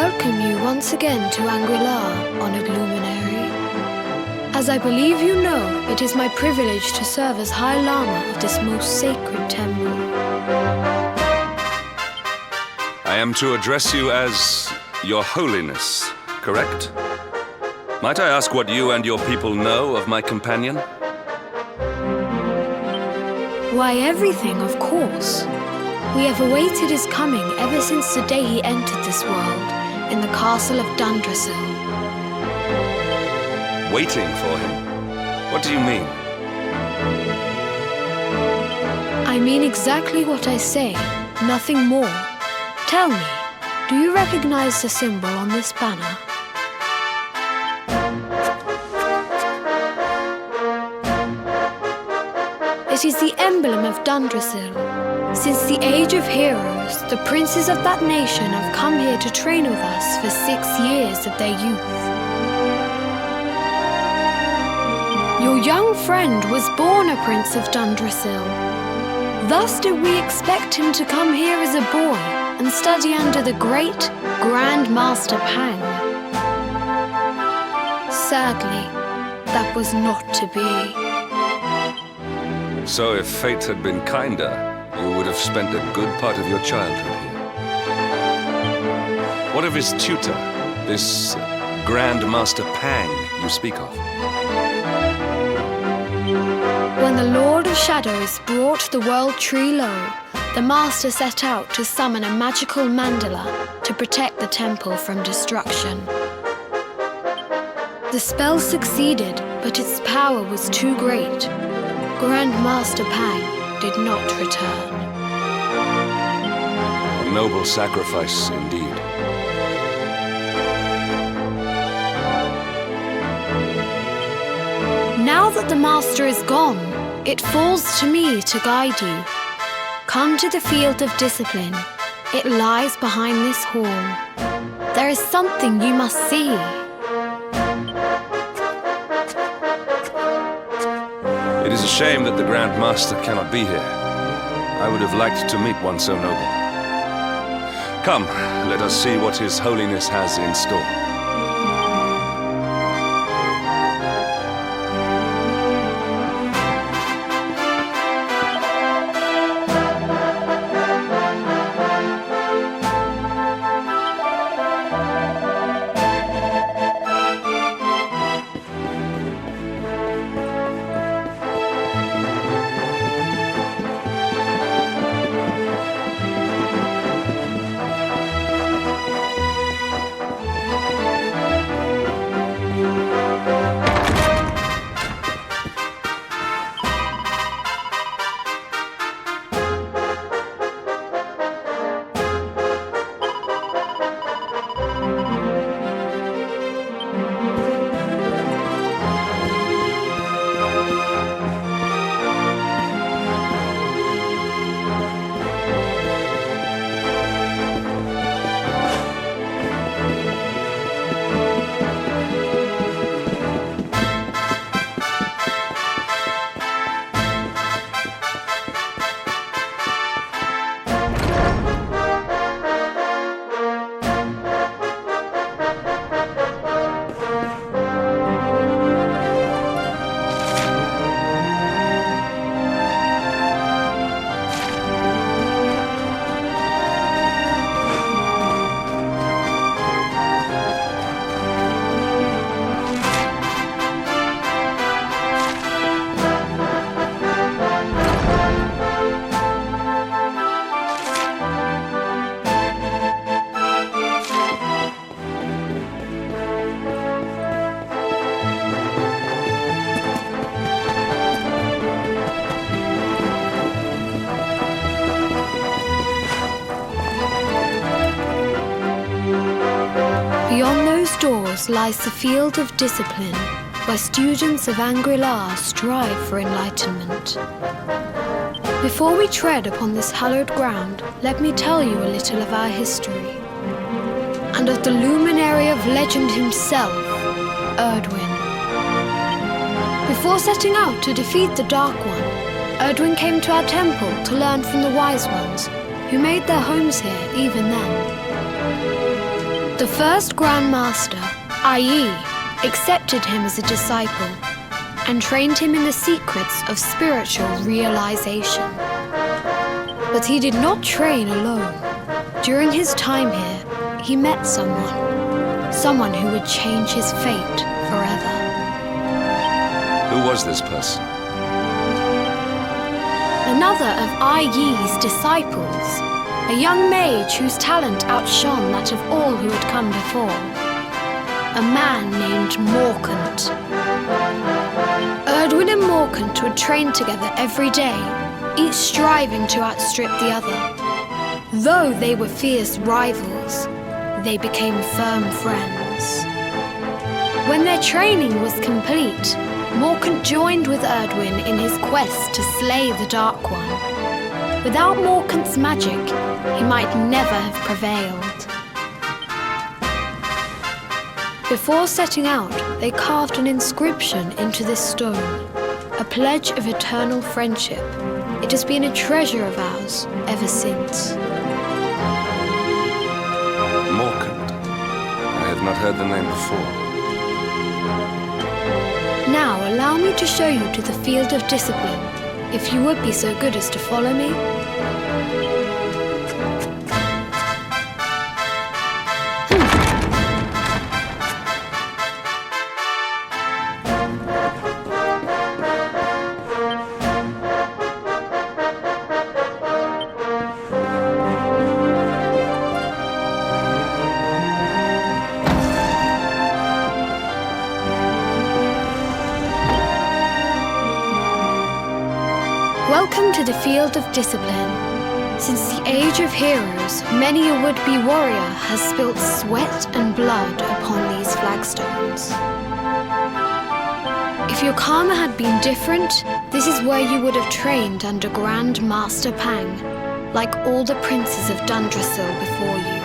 welcome you once again to Angri-La, honored Luminary. As I believe you know, it is my privilege to serve as High Lama of this most sacred temple. I am to address you as Your Holiness, correct? Might I ask what you and your people know of my companion? Why, everything, of course. We have awaited his coming ever since the day he entered this world, in the castle of Dundrasil. Waiting for him? What do you mean? I mean exactly what I say, nothing more. Tell me, do you recognize the symbol on this banner? It is the emblem of Dundrasil. Since the age of heroes, the princes of that nation have come here to train with us for 6 years of their youth. Your young friend was born a prince of Dundrasil. Thus did we expect him to come here as a boy and study under the great Grandmaster Pang. Sadly, that was not to be. So if fate had been kinder, you would have spent a good part of your childhood here. What of his tutor, this Grandmaster Pang you speak of? When the Lord of Shadows brought the world tree low, the Master set out to summon a magical mandala to protect the temple from destruction. The spell succeeded, but its power was too great. Grandmaster Pang did not return. A noble sacrifice indeed. Now that the Master is gone, it falls to me to guide you. Come to the field of discipline. It lies behind this hall. There is something you must see. It is a shame that the Grand Master cannot be here. I would have liked to meet one so noble. Come, let us see what His Holiness has in store. Beyond those doors lies the field of discipline, where students of Angri-La strive for enlightenment. Before we tread upon this hallowed ground, let me tell you a little of our history, and of the luminary of legend himself, Erdwin. Before setting out to defeat the Dark One, Erdwin came to our temple to learn from the Wise Ones, who made their homes here even then. The first Grandmaster, i.e., accepted him as a disciple and trained him in the secrets of spiritual realization. But he did not train alone. During his time here, he met someone who would change his fate forever. Who was this person? Another of Ai Yi's disciples, a young mage whose talent outshone that of all who had come before. A man named Morkant. Erdwin and Morkant would train together every day, each striving to outstrip the other. Though they were fierce rivals, they became firm friends. When their training was complete, Morkant joined with Erdwin in his quest to slay the Dark One. Without Morkant's magic, he might never have prevailed. Before setting out, they carved an inscription into this stone, a pledge of eternal friendship. It has been a treasure of ours ever since. Morkant. I have not heard the name before. Now allow me to show you to the field of discipline, if you would be so good as to follow me. Welcome to the field of discipline. Since the age of heroes, many a would-be warrior has spilt sweat and blood upon these flagstones. If your karma had been different, this is where you would have trained under Grandmaster Pang, like all the princes of Dundrasil before you.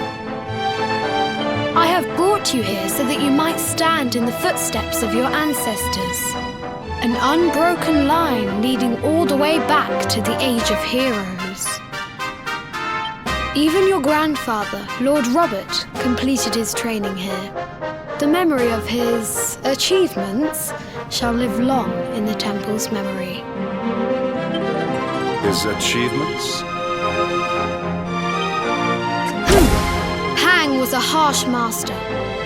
I have brought you here so that you might stand in the footsteps of your ancestors. An unbroken line leading all the way back to the Age of Heroes. Even your grandfather, Lord Robert, completed his training here. The memory of his achievements shall live long in the temple's memory. His achievements? Pang was a harsh master.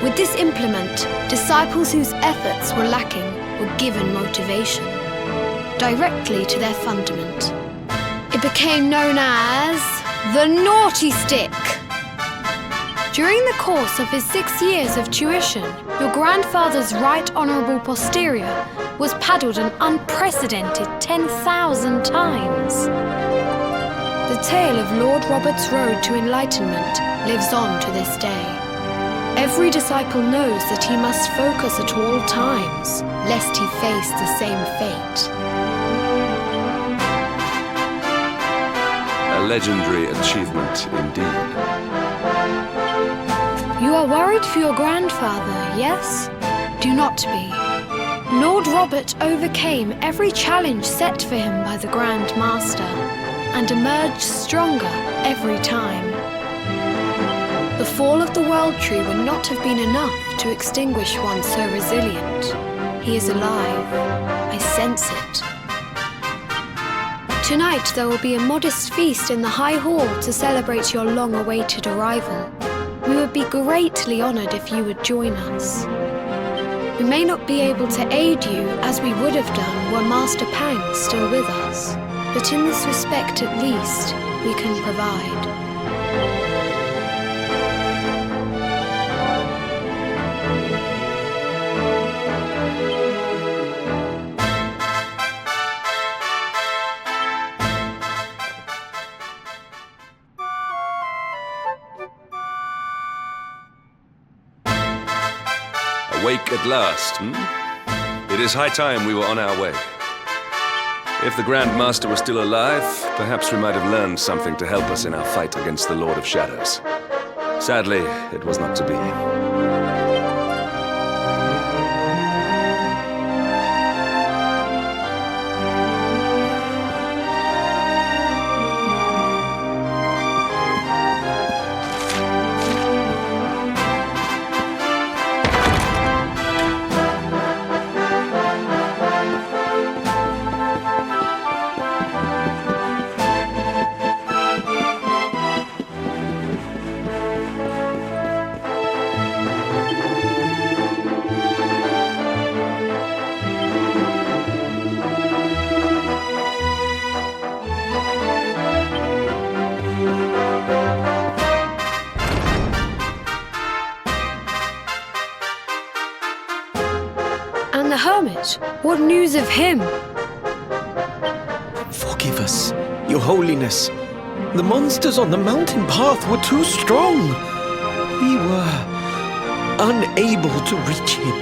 With this implement, disciples whose efforts were lacking were given motivation, directly to their fundament. It became known as the Naughty Stick. During the course of his 6 years of tuition, your grandfather's right honourable posterior was paddled an unprecedented 10,000 times. The tale of Lord Robert's road to enlightenment lives on to this day. Every disciple knows that he must focus at all times, lest he face the same fate. A legendary achievement indeed. You are worried for your grandfather, yes? Do not be. Lord Robert overcame every challenge set for him by the Grand Master, and emerged stronger every time. The fall of the World Tree would not have been enough to extinguish one so resilient. He is alive. I sense it. Tonight there will be a modest feast in the High Hall to celebrate your long-awaited arrival. We would be greatly honored if you would join us. We may not be able to aid you as we would have done were Master Pang still with us, but in this respect at least, we can provide. Awake at last, It is high time we were on our way. If the Grand Master was still alive, perhaps we might have learned something to help us in our fight against the Lord of Shadows. Sadly, it was not to be. hermit? What news of him? Forgive us, Your Holiness. The monsters on the mountain path were too strong. We were unable to reach him.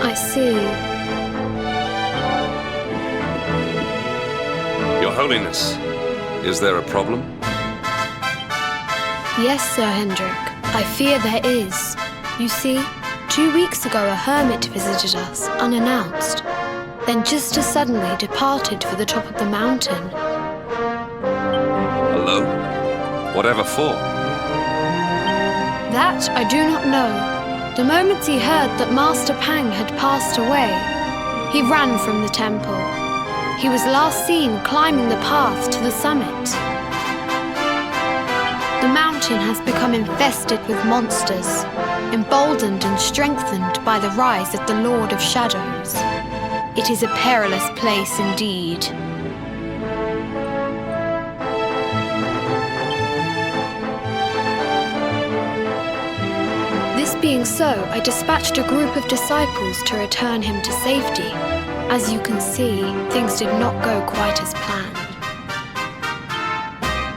I see. Your Holiness, is there a problem? Yes, Sir Hendrik. I fear there is. You see, 2 weeks ago a hermit visited us, unannounced. Then just as suddenly departed for the top of the mountain. Alone? Whatever for? That I do not know. The moment he heard that Master Pang had passed away, he ran from the temple. He was last seen climbing the path to the summit. The mountain has become infested with monsters, emboldened and strengthened by the rise of the Lord of Shadows. It is a perilous place indeed. This being so, I dispatched a group of disciples to return him to safety. As you can see, things did not go quite as planned.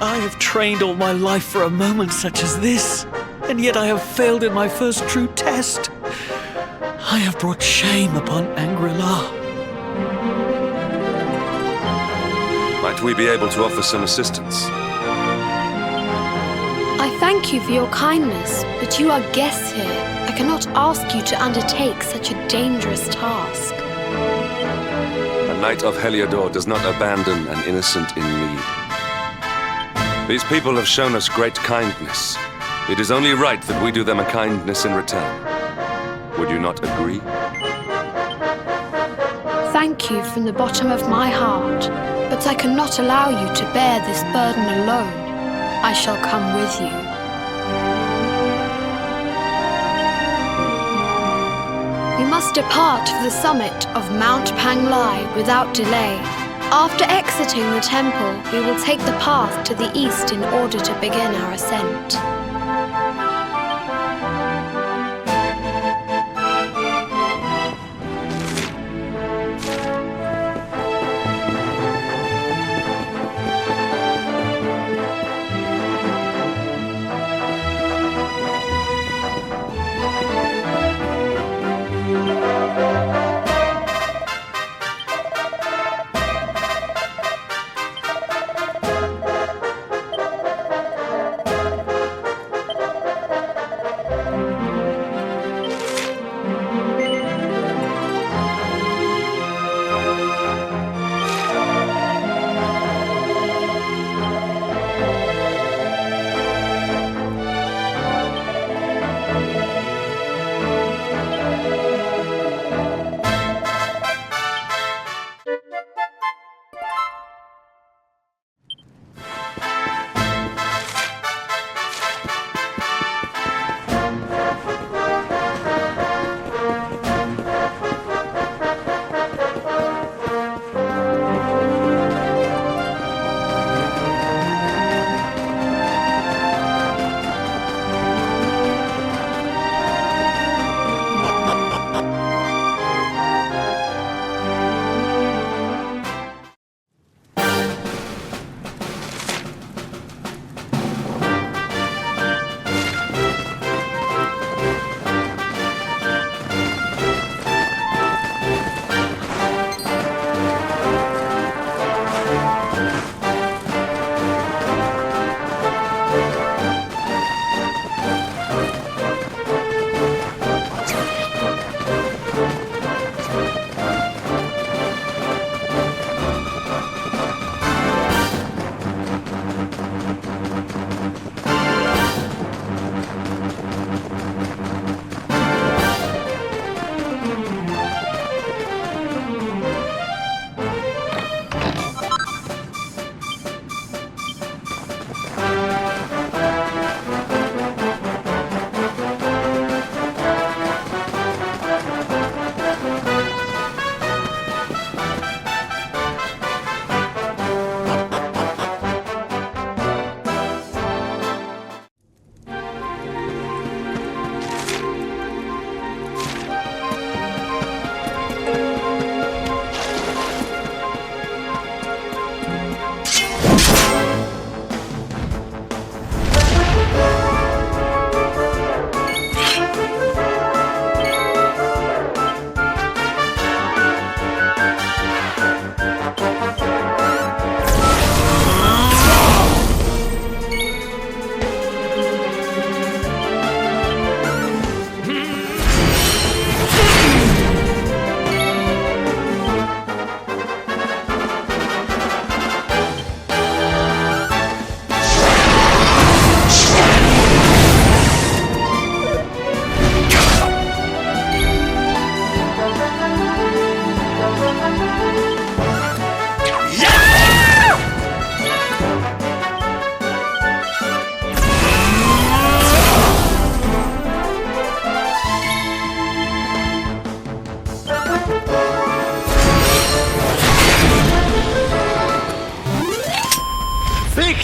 I have trained all my life for a moment such as this, and yet I have failed in my first true test. I have brought shame upon Angri-La. Might we be able to offer some assistance? I thank you for your kindness, but you are guests here. I cannot ask you to undertake such a dangerous task. A knight of Heliodor does not abandon an innocent in need. These people have shown us great kindness. It is only right that we do them a kindness in return. Would you not agree? Thank you from the bottom of my heart, but I cannot allow you to bear this burden alone. I shall come with you. We must depart for the summit of Mount Panglai without delay. After exiting the temple, we will take the path to the east in order to begin our ascent.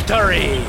victory!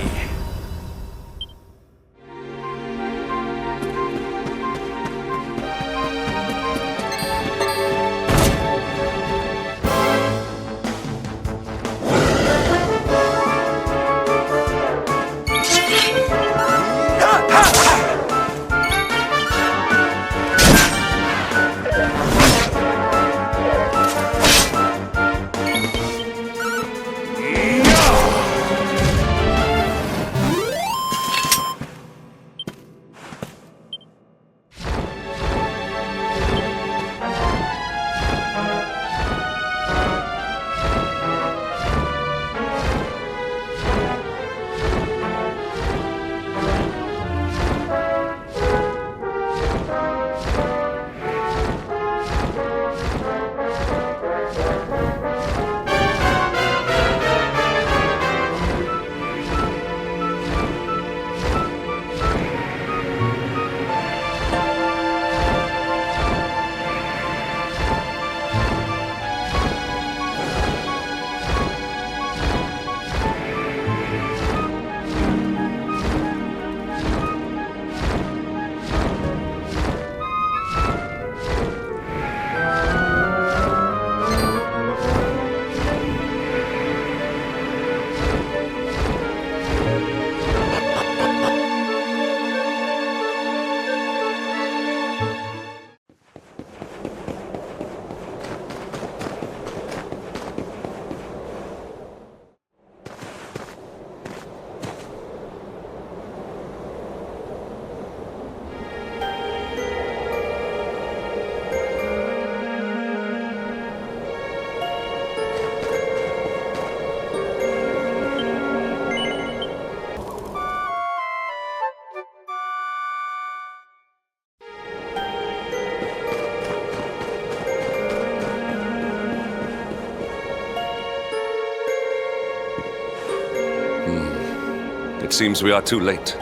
It seems we are too late.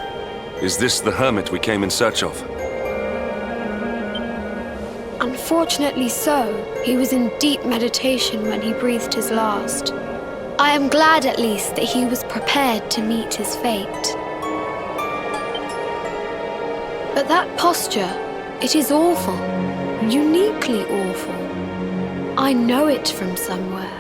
Is this the hermit we came in search of? Unfortunately so. He was in deep meditation when he breathed his last. I am glad at least that he was prepared to meet his fate. But that posture, it is awful. Uniquely awful. I know it from somewhere.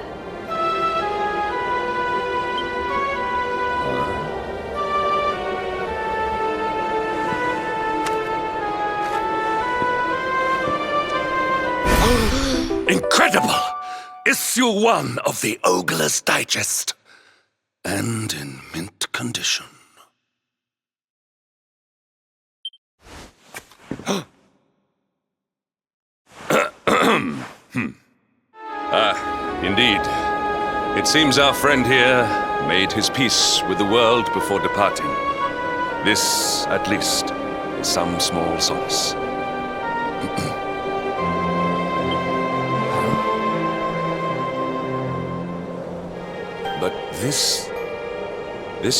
Incredible! Issue 1 of the Ogre's Digest. And in mint condition. Indeed. It seems our friend here made his peace with the world before departing. This, at least, is some small solace. But this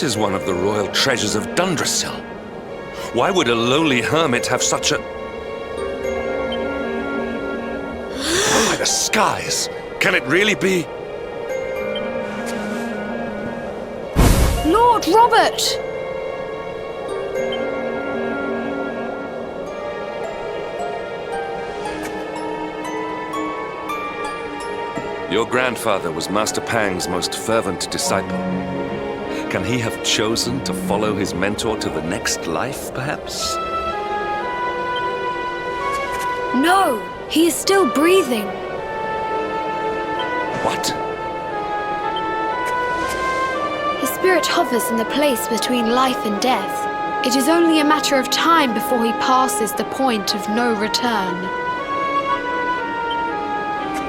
is one of the royal treasures of Dundrasil. Why would a lowly hermit have such a... Oh, by the skies! Can it really be? Lord Robert! Your grandfather was Master Pang's most fervent disciple. Can he have chosen to follow his mentor to the next life, perhaps? No, he is still breathing. What? His spirit hovers in the place between life and death. It is only a matter of time before he passes the point of no return.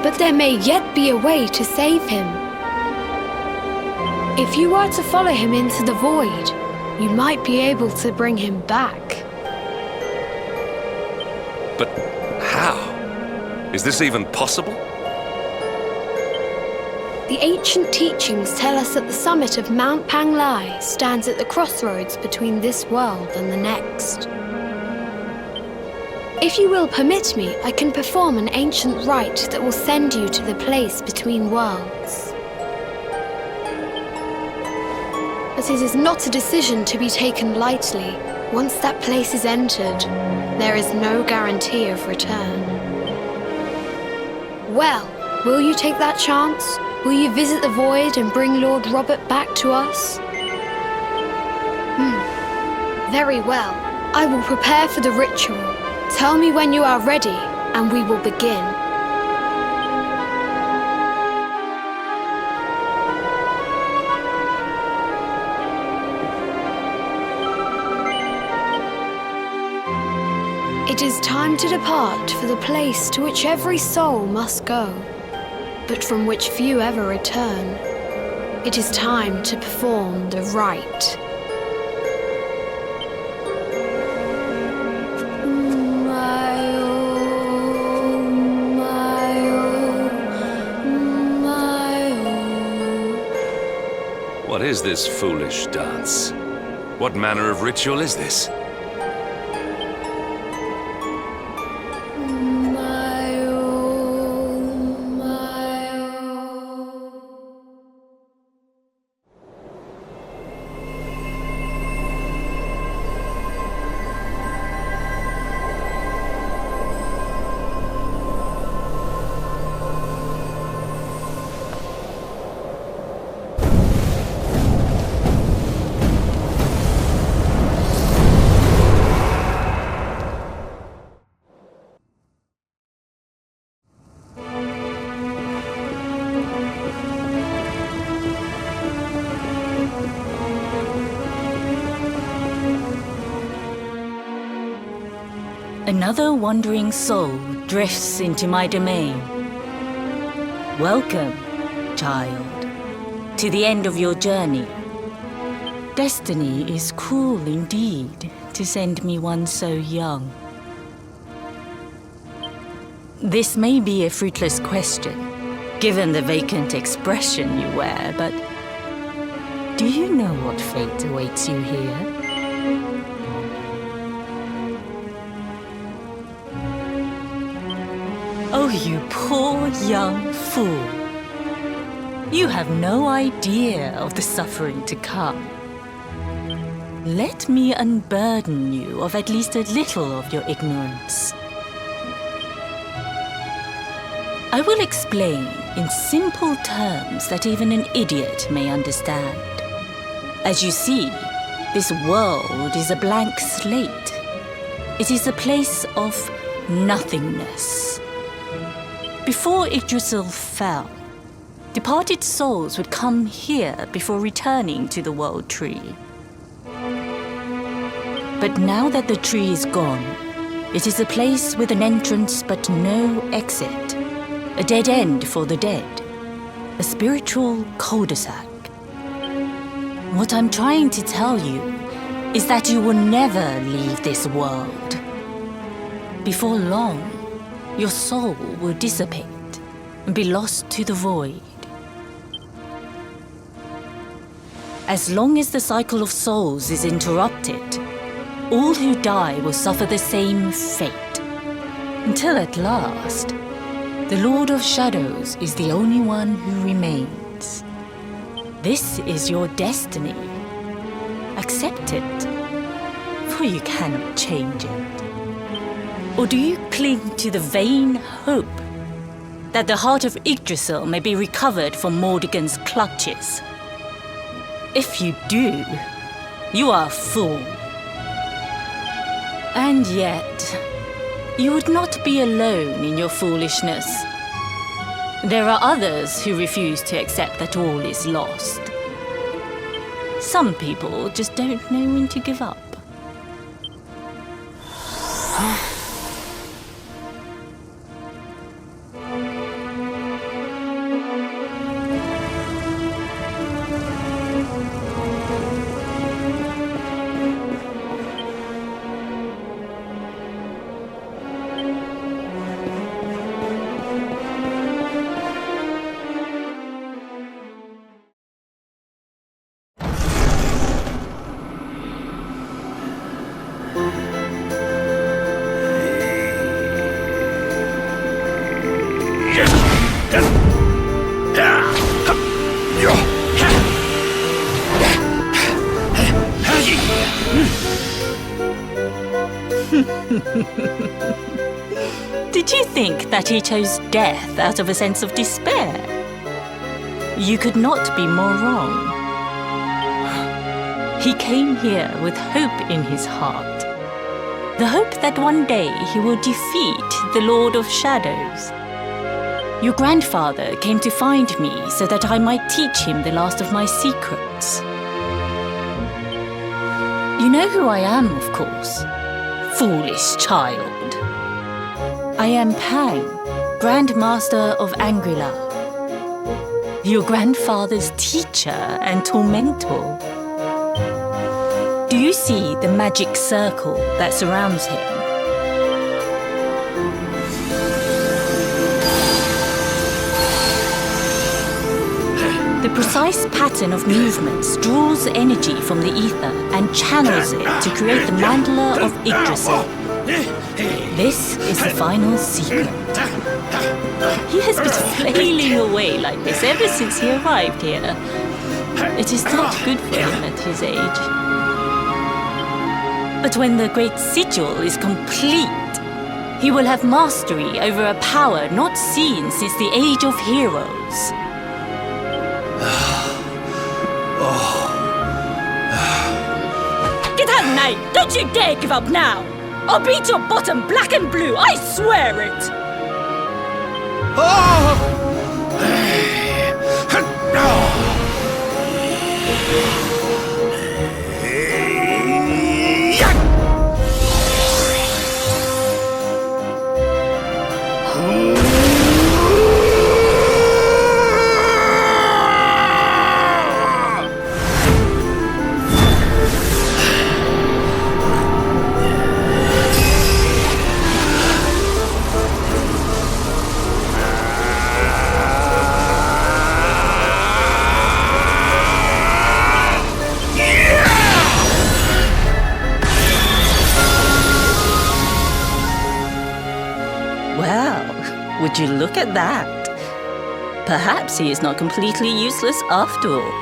But there may yet be a way to save him. If you were to follow him into the void, you might be able to bring him back. But how? Is this even possible? The ancient teachings tell us that the summit of Mount Panglai stands at the crossroads between this world and the next. If you will permit me, I can perform an ancient rite that will send you to the place between worlds. But it is not a decision to be taken lightly. Once that place is entered, there is no guarantee of return. Well, will you take that chance? Will you visit the Void and bring Lord Robert back to us? Very well. I will prepare for the ritual. Tell me when you are ready, and we will begin. It is time to depart for the place to which every soul must go, but from which few ever return. It is time to perform the rite. What is this foolish dance? What manner of ritual is this? Another wandering soul drifts into my domain. Welcome, child, to the end of your journey. Destiny is cruel indeed to send me one so young. This may be a fruitless question, given the vacant expression you wear, but do you know what fate awaits you here? Oh, you poor young fool. You have no idea of the suffering to come. Let me unburden you of at least a little of your ignorance. I will explain in simple terms that even an idiot may understand. As you see, this world is a blank slate. It is a place of nothingness. Before Yggdrasil fell, departed souls would come here before returning to the World Tree. But now that the tree is gone, it is a place with an entrance but no exit. A dead end for the dead. A spiritual cul-de-sac. What I'm trying to tell you is that you will never leave this world. Before long, your soul will dissipate and be lost to the void. As long as the cycle of souls is interrupted, all who die will suffer the same fate. Until at last, the Lord of Shadows is the only one who remains. This is your destiny. Accept it, for you cannot change it. Or do you cling to the vain hope that the heart of Yggdrasil may be recovered from Mordegon's clutches? If you do, you are a fool. And yet, you would not be alone in your foolishness. There are others who refuse to accept that all is lost. Some people just don't know when to give up. Did you think that he chose death out of a sense of despair? You could not be more wrong. He came here with hope in his heart. The hope that one day he will defeat the Lord of Shadows. Your grandfather came to find me so that I might teach him the last of my secrets. You know who I am, of course. Foolish child. I am Pang, Grandmaster of Angri-La. Your grandfather's teacher and tormentor. Do you see the magic circle that surrounds him? The precise pattern of movements draws energy from the ether and channels it to create the mandala of Yggdrasil. This is the final secret. He has been flailing away like this ever since he arrived here. It is not good for him at his age. But when the great sigil is complete, he will have mastery over a power not seen since the Age of Heroes. Get out, knight! Don't you dare give up now! I'll beat your bottom black and blue, I swear it! Would you look at that? Perhaps he is not completely useless after all.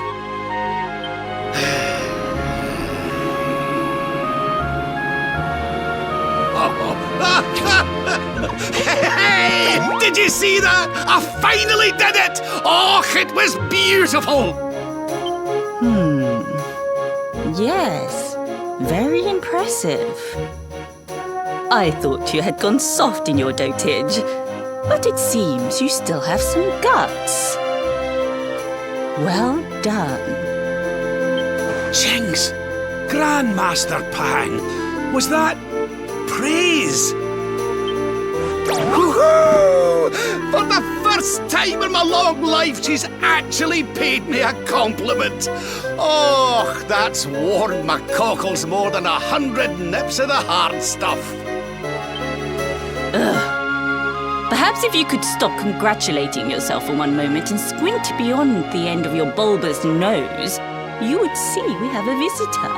Hey! Did you see that? I finally did it! Oh, it was beautiful! Yes, very impressive. I thought you had gone soft in your dotage, but it seems you still have some guts. Well done. Jinx! Grandmaster Pang! Was that praise? Woohoo! For the first time in my long life, she's actually paid me a compliment. Oh, that's warmed my cockles more than 100 nips of the hard stuff. Perhaps if you could stop congratulating yourself for one moment and squint beyond the end of your bulbous nose, you would see we have a visitor.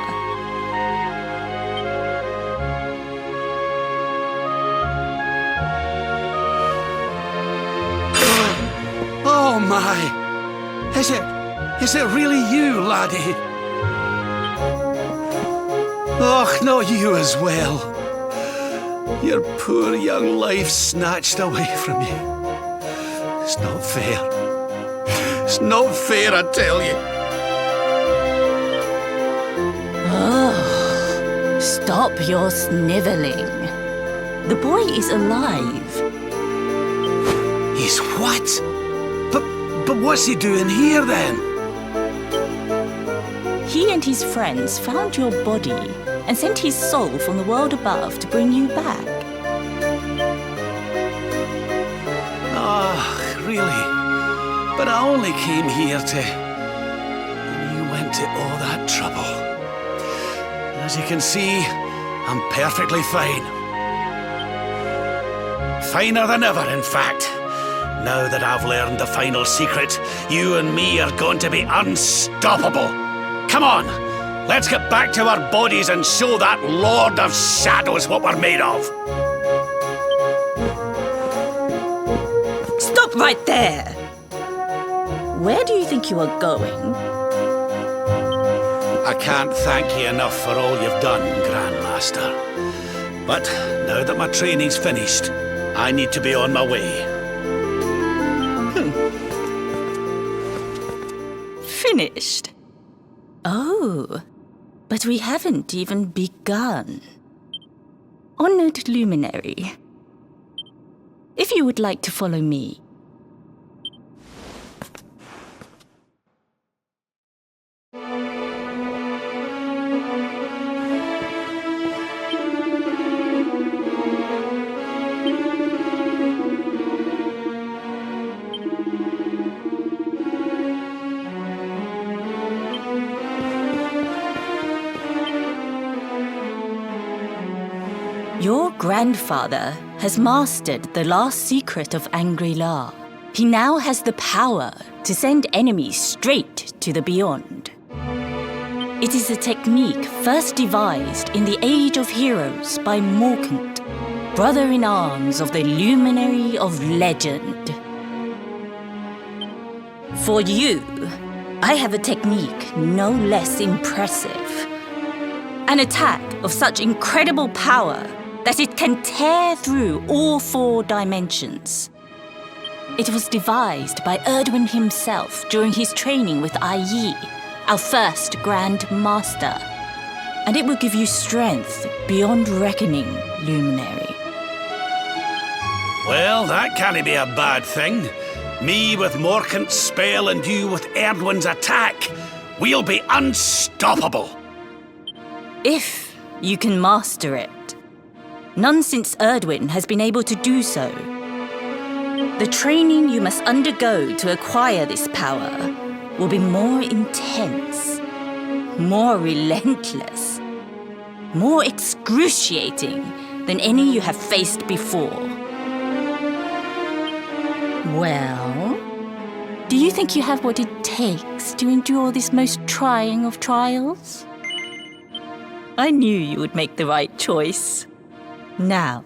Oh my! Is it really you, laddie? Och, not you as well. Your poor young life snatched away from you. It's not fair. It's not fair, I tell you. Oh, stop your sniveling. The boy is alive. He's what? But what's he doing here then? He and his friends found your body and sent his soul from the world above to bring you back. Ah, really? But I only came here to... And you went to all that trouble. As you can see, I'm perfectly fine. Finer than ever, in fact. Now that I've learned the final secret, you and me are going to be unstoppable. Come on, let's get back to our bodies and show that Lord of Shadows what we're made of. Stop right there! Where do you think you are going? I can't thank you enough for all you've done, Grandmaster. But now that my training's finished, I need to be on my way. Finished? Oh, but we haven't even begun. Honored Luminary, if you would like to follow me. Your grandfather has mastered the last secret of Angri-La. He now has the power to send enemies straight to the beyond. It is a technique first devised in the Age of Heroes by Morkant, brother-in-arms of the Luminary of Legend. For you, I have a technique no less impressive. An attack of such incredible power that it can tear through all 4 dimensions. It was devised by Erdwin himself during his training with Yi, our first Grandmaster. And it will give you strength beyond reckoning, Luminary. Well, that can't be a bad thing. Me with Morkant's spell and you with Erdwin's attack. We'll be unstoppable. If you can master it. None since Erdwin has been able to do so. The training you must undergo to acquire this power will be more intense, more relentless, more excruciating than any you have faced before. Well, do you think you have what it takes to endure this most trying of trials? I knew you would make the right choice. Now,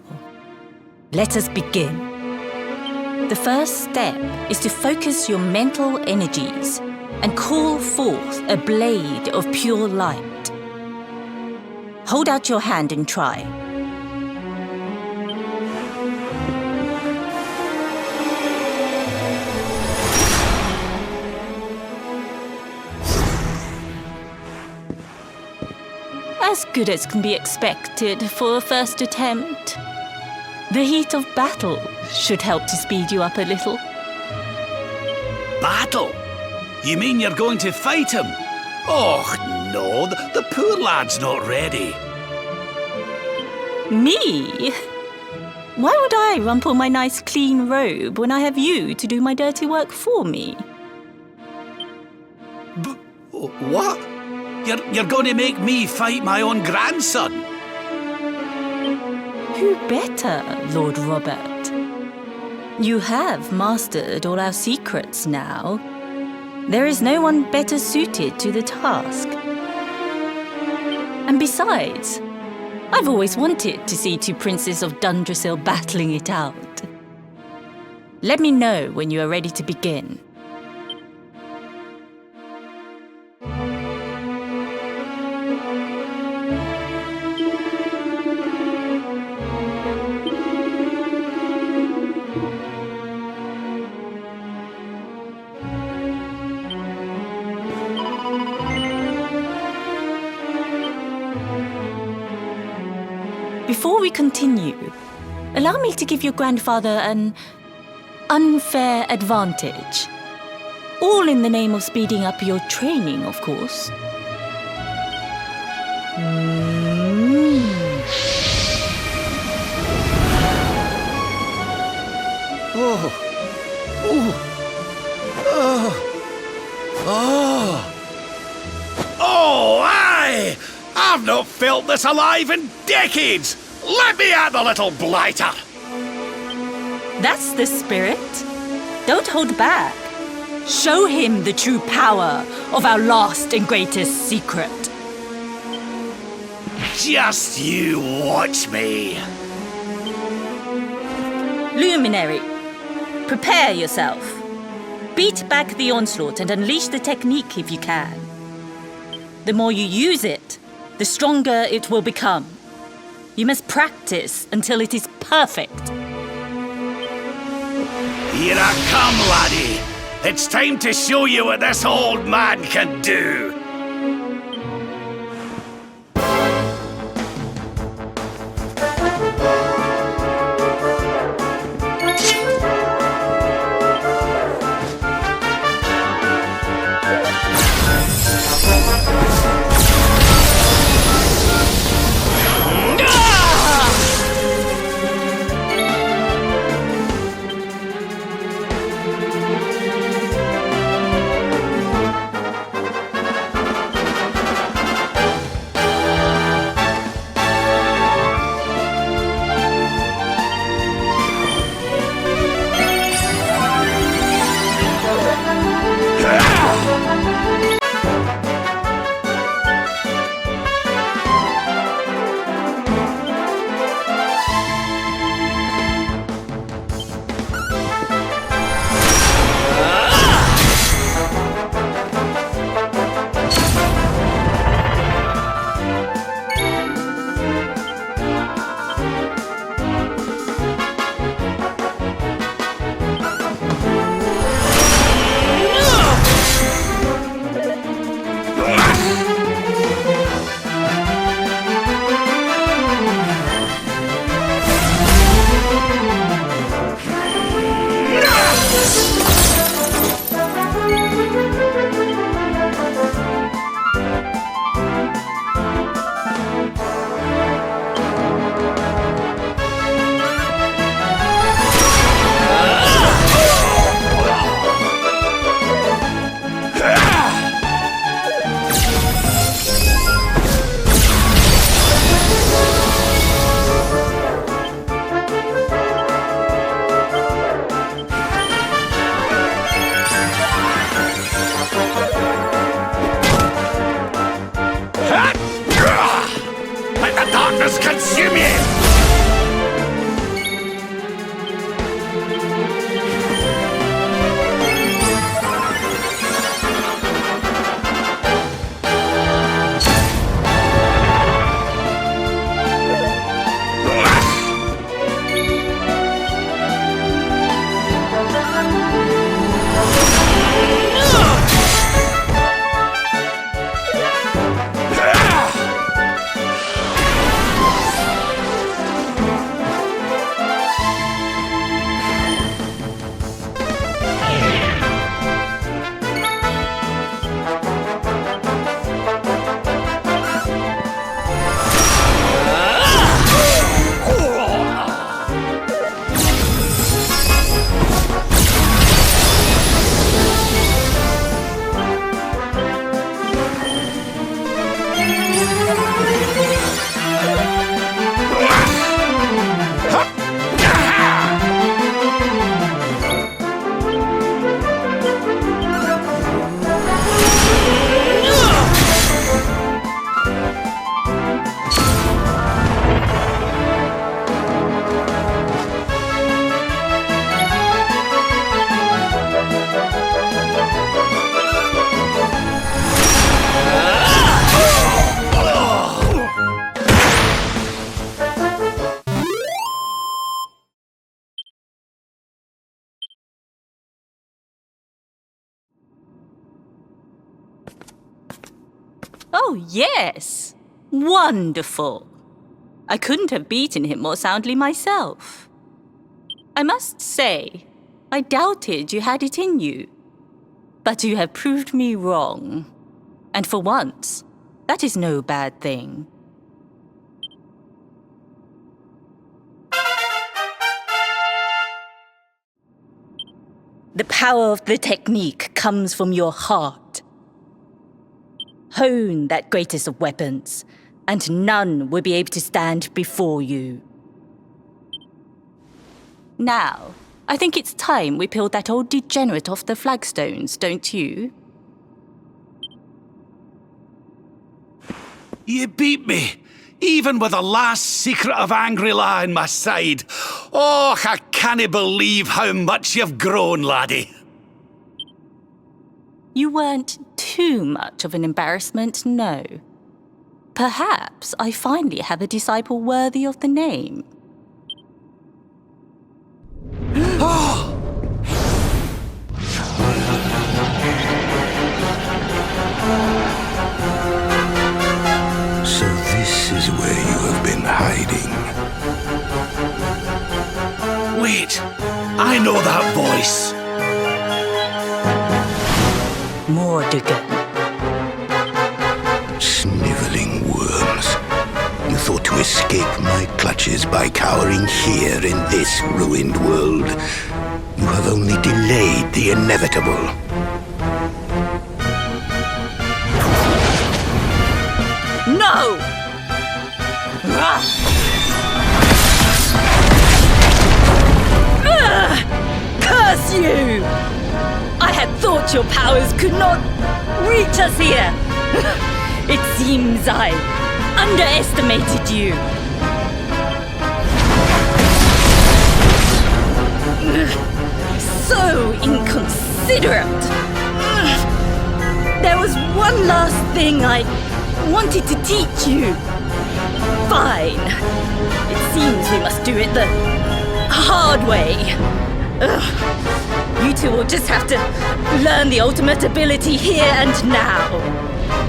let us begin. The first step is to focus your mental energies and call forth a blade of pure light. Hold out your hand and try. As good as can be expected for a first attempt. The heat of battle should help to speed you up a little. Battle? You mean you're going to fight him? Oh, no, the poor lad's not ready. Me? Why would I rumple my nice clean robe when I have you to do my dirty work for me? What? You're going to make me fight my own grandson? Who better, Lord Robert? You have mastered all our secrets now. There is no one better suited to the task. And besides, I've always wanted to see 2 princes of Dundrasil battling it out. Let me know when you are ready to begin. Before we continue, allow me to give your grandfather an unfair advantage. All in the name of speeding up your training, of course. Oh, aye! I've not felt this alive in decades! Let me at the little blighter! That's the spirit. Don't hold back. Show him the true power of our last and greatest secret. Just you watch me. Luminary, prepare yourself. Beat back the onslaught and unleash the technique if you can. The more you use it, the stronger it will become. You must practice until it is perfect. Here I come, laddie. It's time to show you what this old man can do. Oh, yes! Wonderful! I couldn't have beaten him more soundly myself. I must say, I doubted you had it in you. But you have proved me wrong. And for once, that is no bad thing. The power of the technique comes from your heart. Hone that greatest of weapons, and none will be able to stand before you. Now, I think it's time we peeled that old degenerate off the flagstones, don't you? You beat me, even with the last secret of Angri-La in my side. Oh, I can't believe how much you've grown, laddie. You weren't too much of an embarrassment, no. Perhaps I finally have a disciple worthy of the name. So this is where you have been hiding. Wait, I know that voice. Prodigal. Sniveling worms. You thought to escape my clutches by cowering here in this ruined world. You have only delayed the inevitable. No! Curse you! I had thought your powers could not reach us here. It seems I underestimated you. So inconsiderate. There was one last thing I wanted to teach you. Fine. It seems we must do it the hard way. You two will just have to learn the ultimate ability here and now.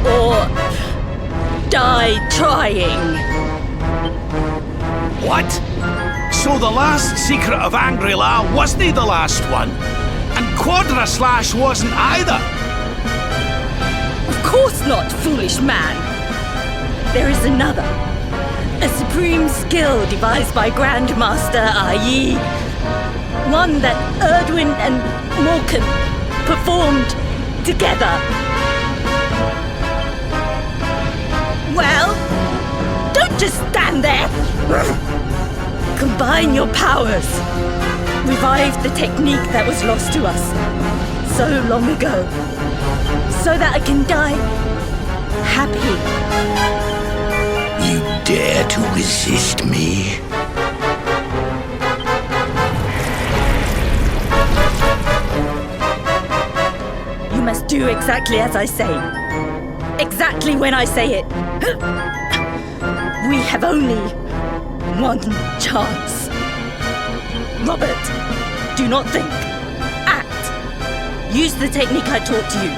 Or die trying. What? So the last secret of Angri-La wasn't the last one? And Quadra/Slash wasn't either? Of course not, foolish man. There is another. A supreme skill devised by Grandmaster, i.e. one that Erdwin and Morkan performed together. Well, don't just stand there. Combine your powers. Revive the technique that was lost to us so long ago, so that I can die happy. You dare to resist me? You must do exactly as I say. Exactly when I say it. We have only one chance. Robert, do not think. Act. Use the technique I taught you.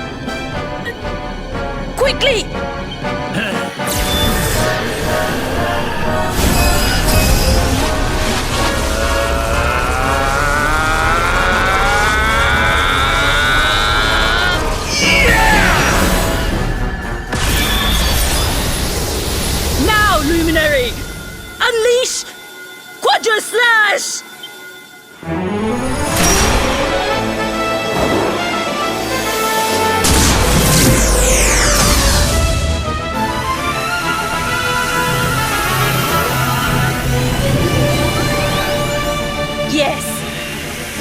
Quickly! Now, Luminary! Unleash Quadra/Slash! Yes,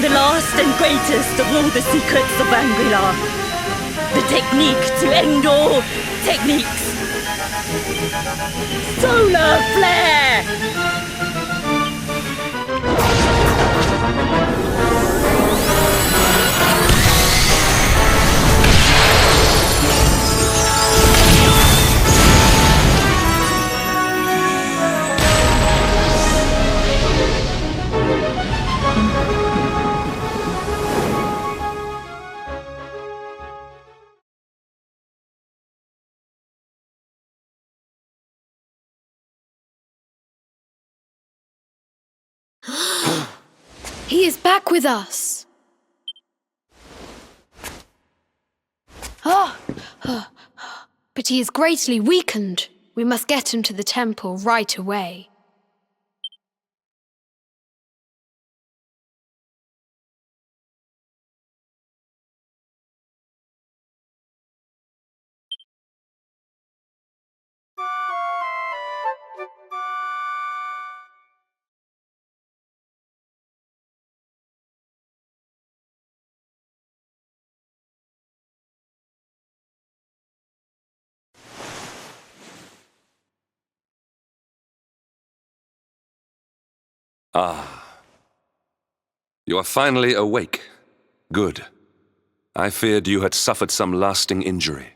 the last and greatest of all the secrets of Angri-La. The technique to end all techniques. Solar Flare! He is back with us. But he is greatly weakened. We must get him to the temple right away. Ah. You are finally awake. Good. I feared you had suffered some lasting injury.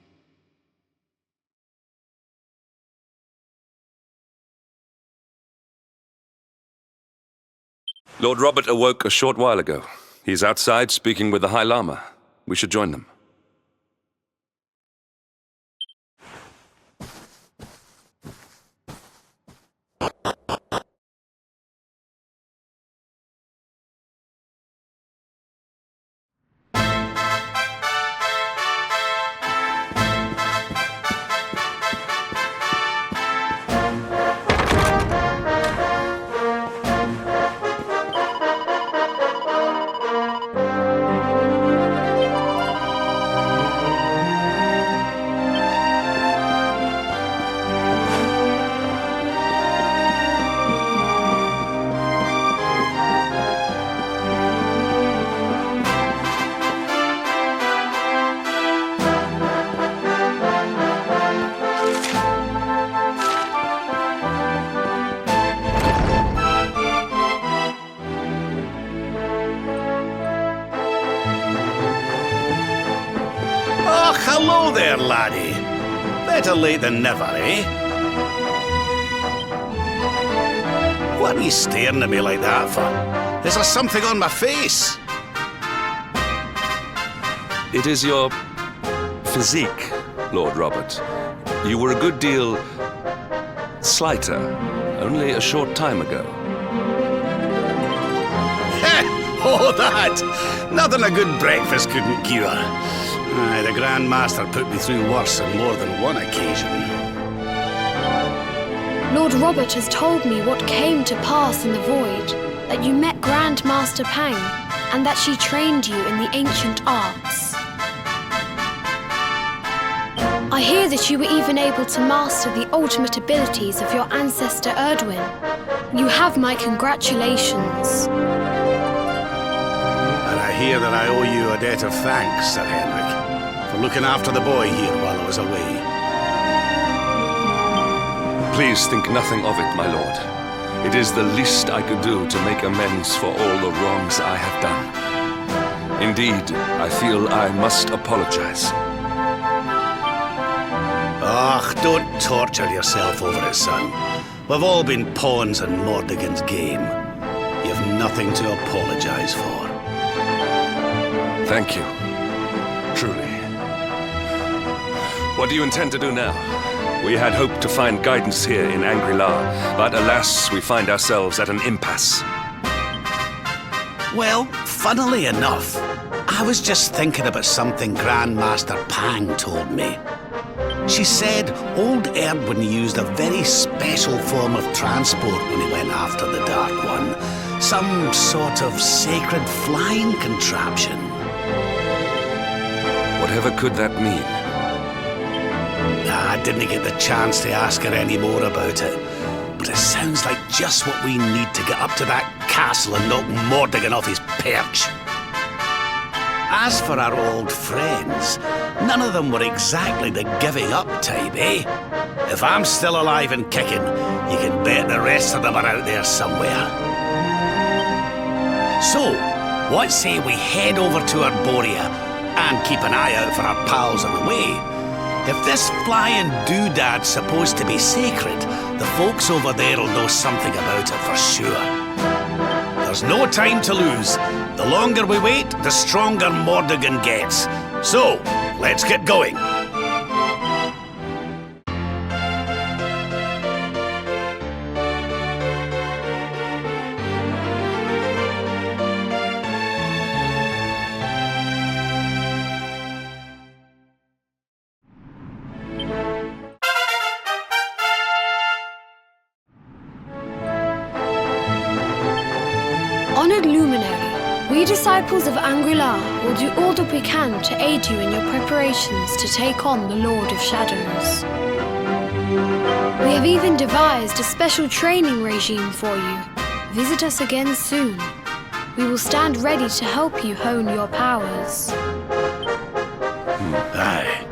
Lord Robert awoke a short while ago. He's outside speaking with the High Lama. We should join them. Hello there, laddie. Better late than never, eh? What are you staring at me like that for? Is there something on my face? It is your physique, Lord Robert. You were a good deal slighter only a short time ago. Oh, that! Nothing a good breakfast couldn't cure. Aye, the Grandmaster put me through worse on more than one occasion. Lord Robert has told me what came to pass in the void, that you met Grandmaster Pang, and that she trained you in the ancient arts. I hear that you were even able to master the ultimate abilities of your ancestor Erdwin. You have my congratulations. And I hear that I owe you a debt of thanks, Sir Henrik, for looking after the boy here while I was away. Please think nothing of it, my lord. It is the least I could do to make amends for all the wrongs I have done. Indeed, I feel I must apologize. Ach, don't torture yourself over it, son. We've all been pawns in Mordigan's game. You've nothing to apologize for. Thank you. Truly. What do you intend to do now? We had hoped to find guidance here in Angri-La, but alas, we find ourselves at an impasse. Well, funnily enough, I was just thinking about something Grandmaster Pang told me. She said old Erdwin used a very special form of transport when he went after the Dark One. Some sort of sacred flying contraption. Whatever could that mean? I didn't get the chance to ask her any more about it, but it sounds like just what we need to get up to that castle and knock Mordigan off his perch. As for our old friends, none of them were exactly the giving up type, eh? If I'm still alive and kicking, you can bet the rest of them are out there somewhere. So, what say we head over to Arborea and keep an eye out for our pals on the way? If this flying doodad's supposed to be sacred, the folks over there'll know something about it for sure. There's no time to lose. The longer we wait, the stronger Mordigan gets. So, let's get going. Honored Luminary, we disciples of Angri-La will do all that we can to aid you in your preparations to take on the Lord of Shadows. We have even devised a special training regime for you. Visit us again soon. We will stand ready to help you hone your powers. Aye.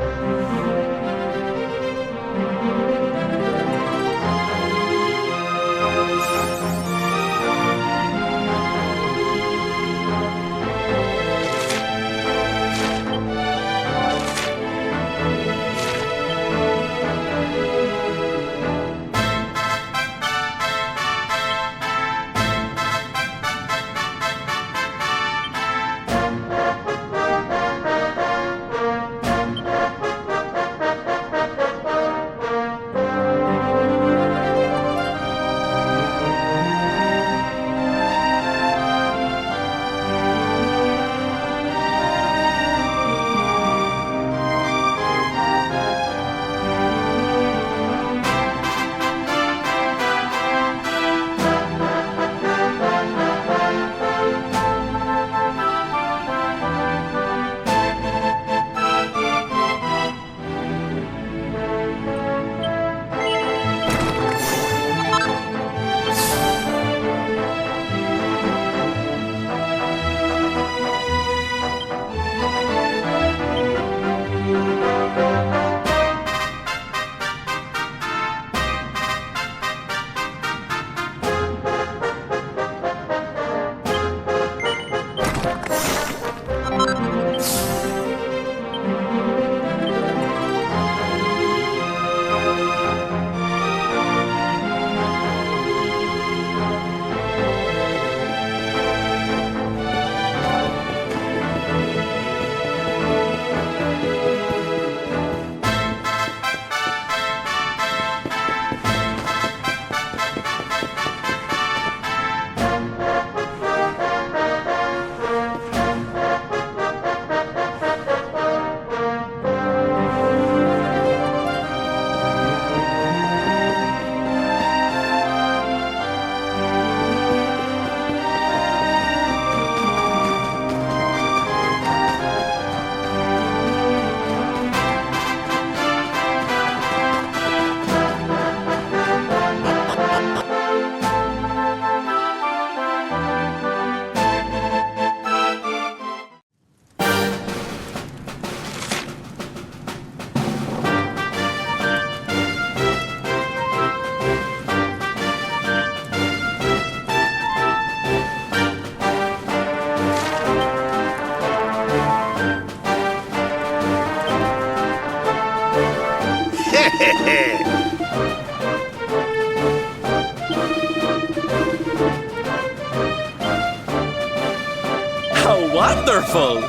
How wonderful!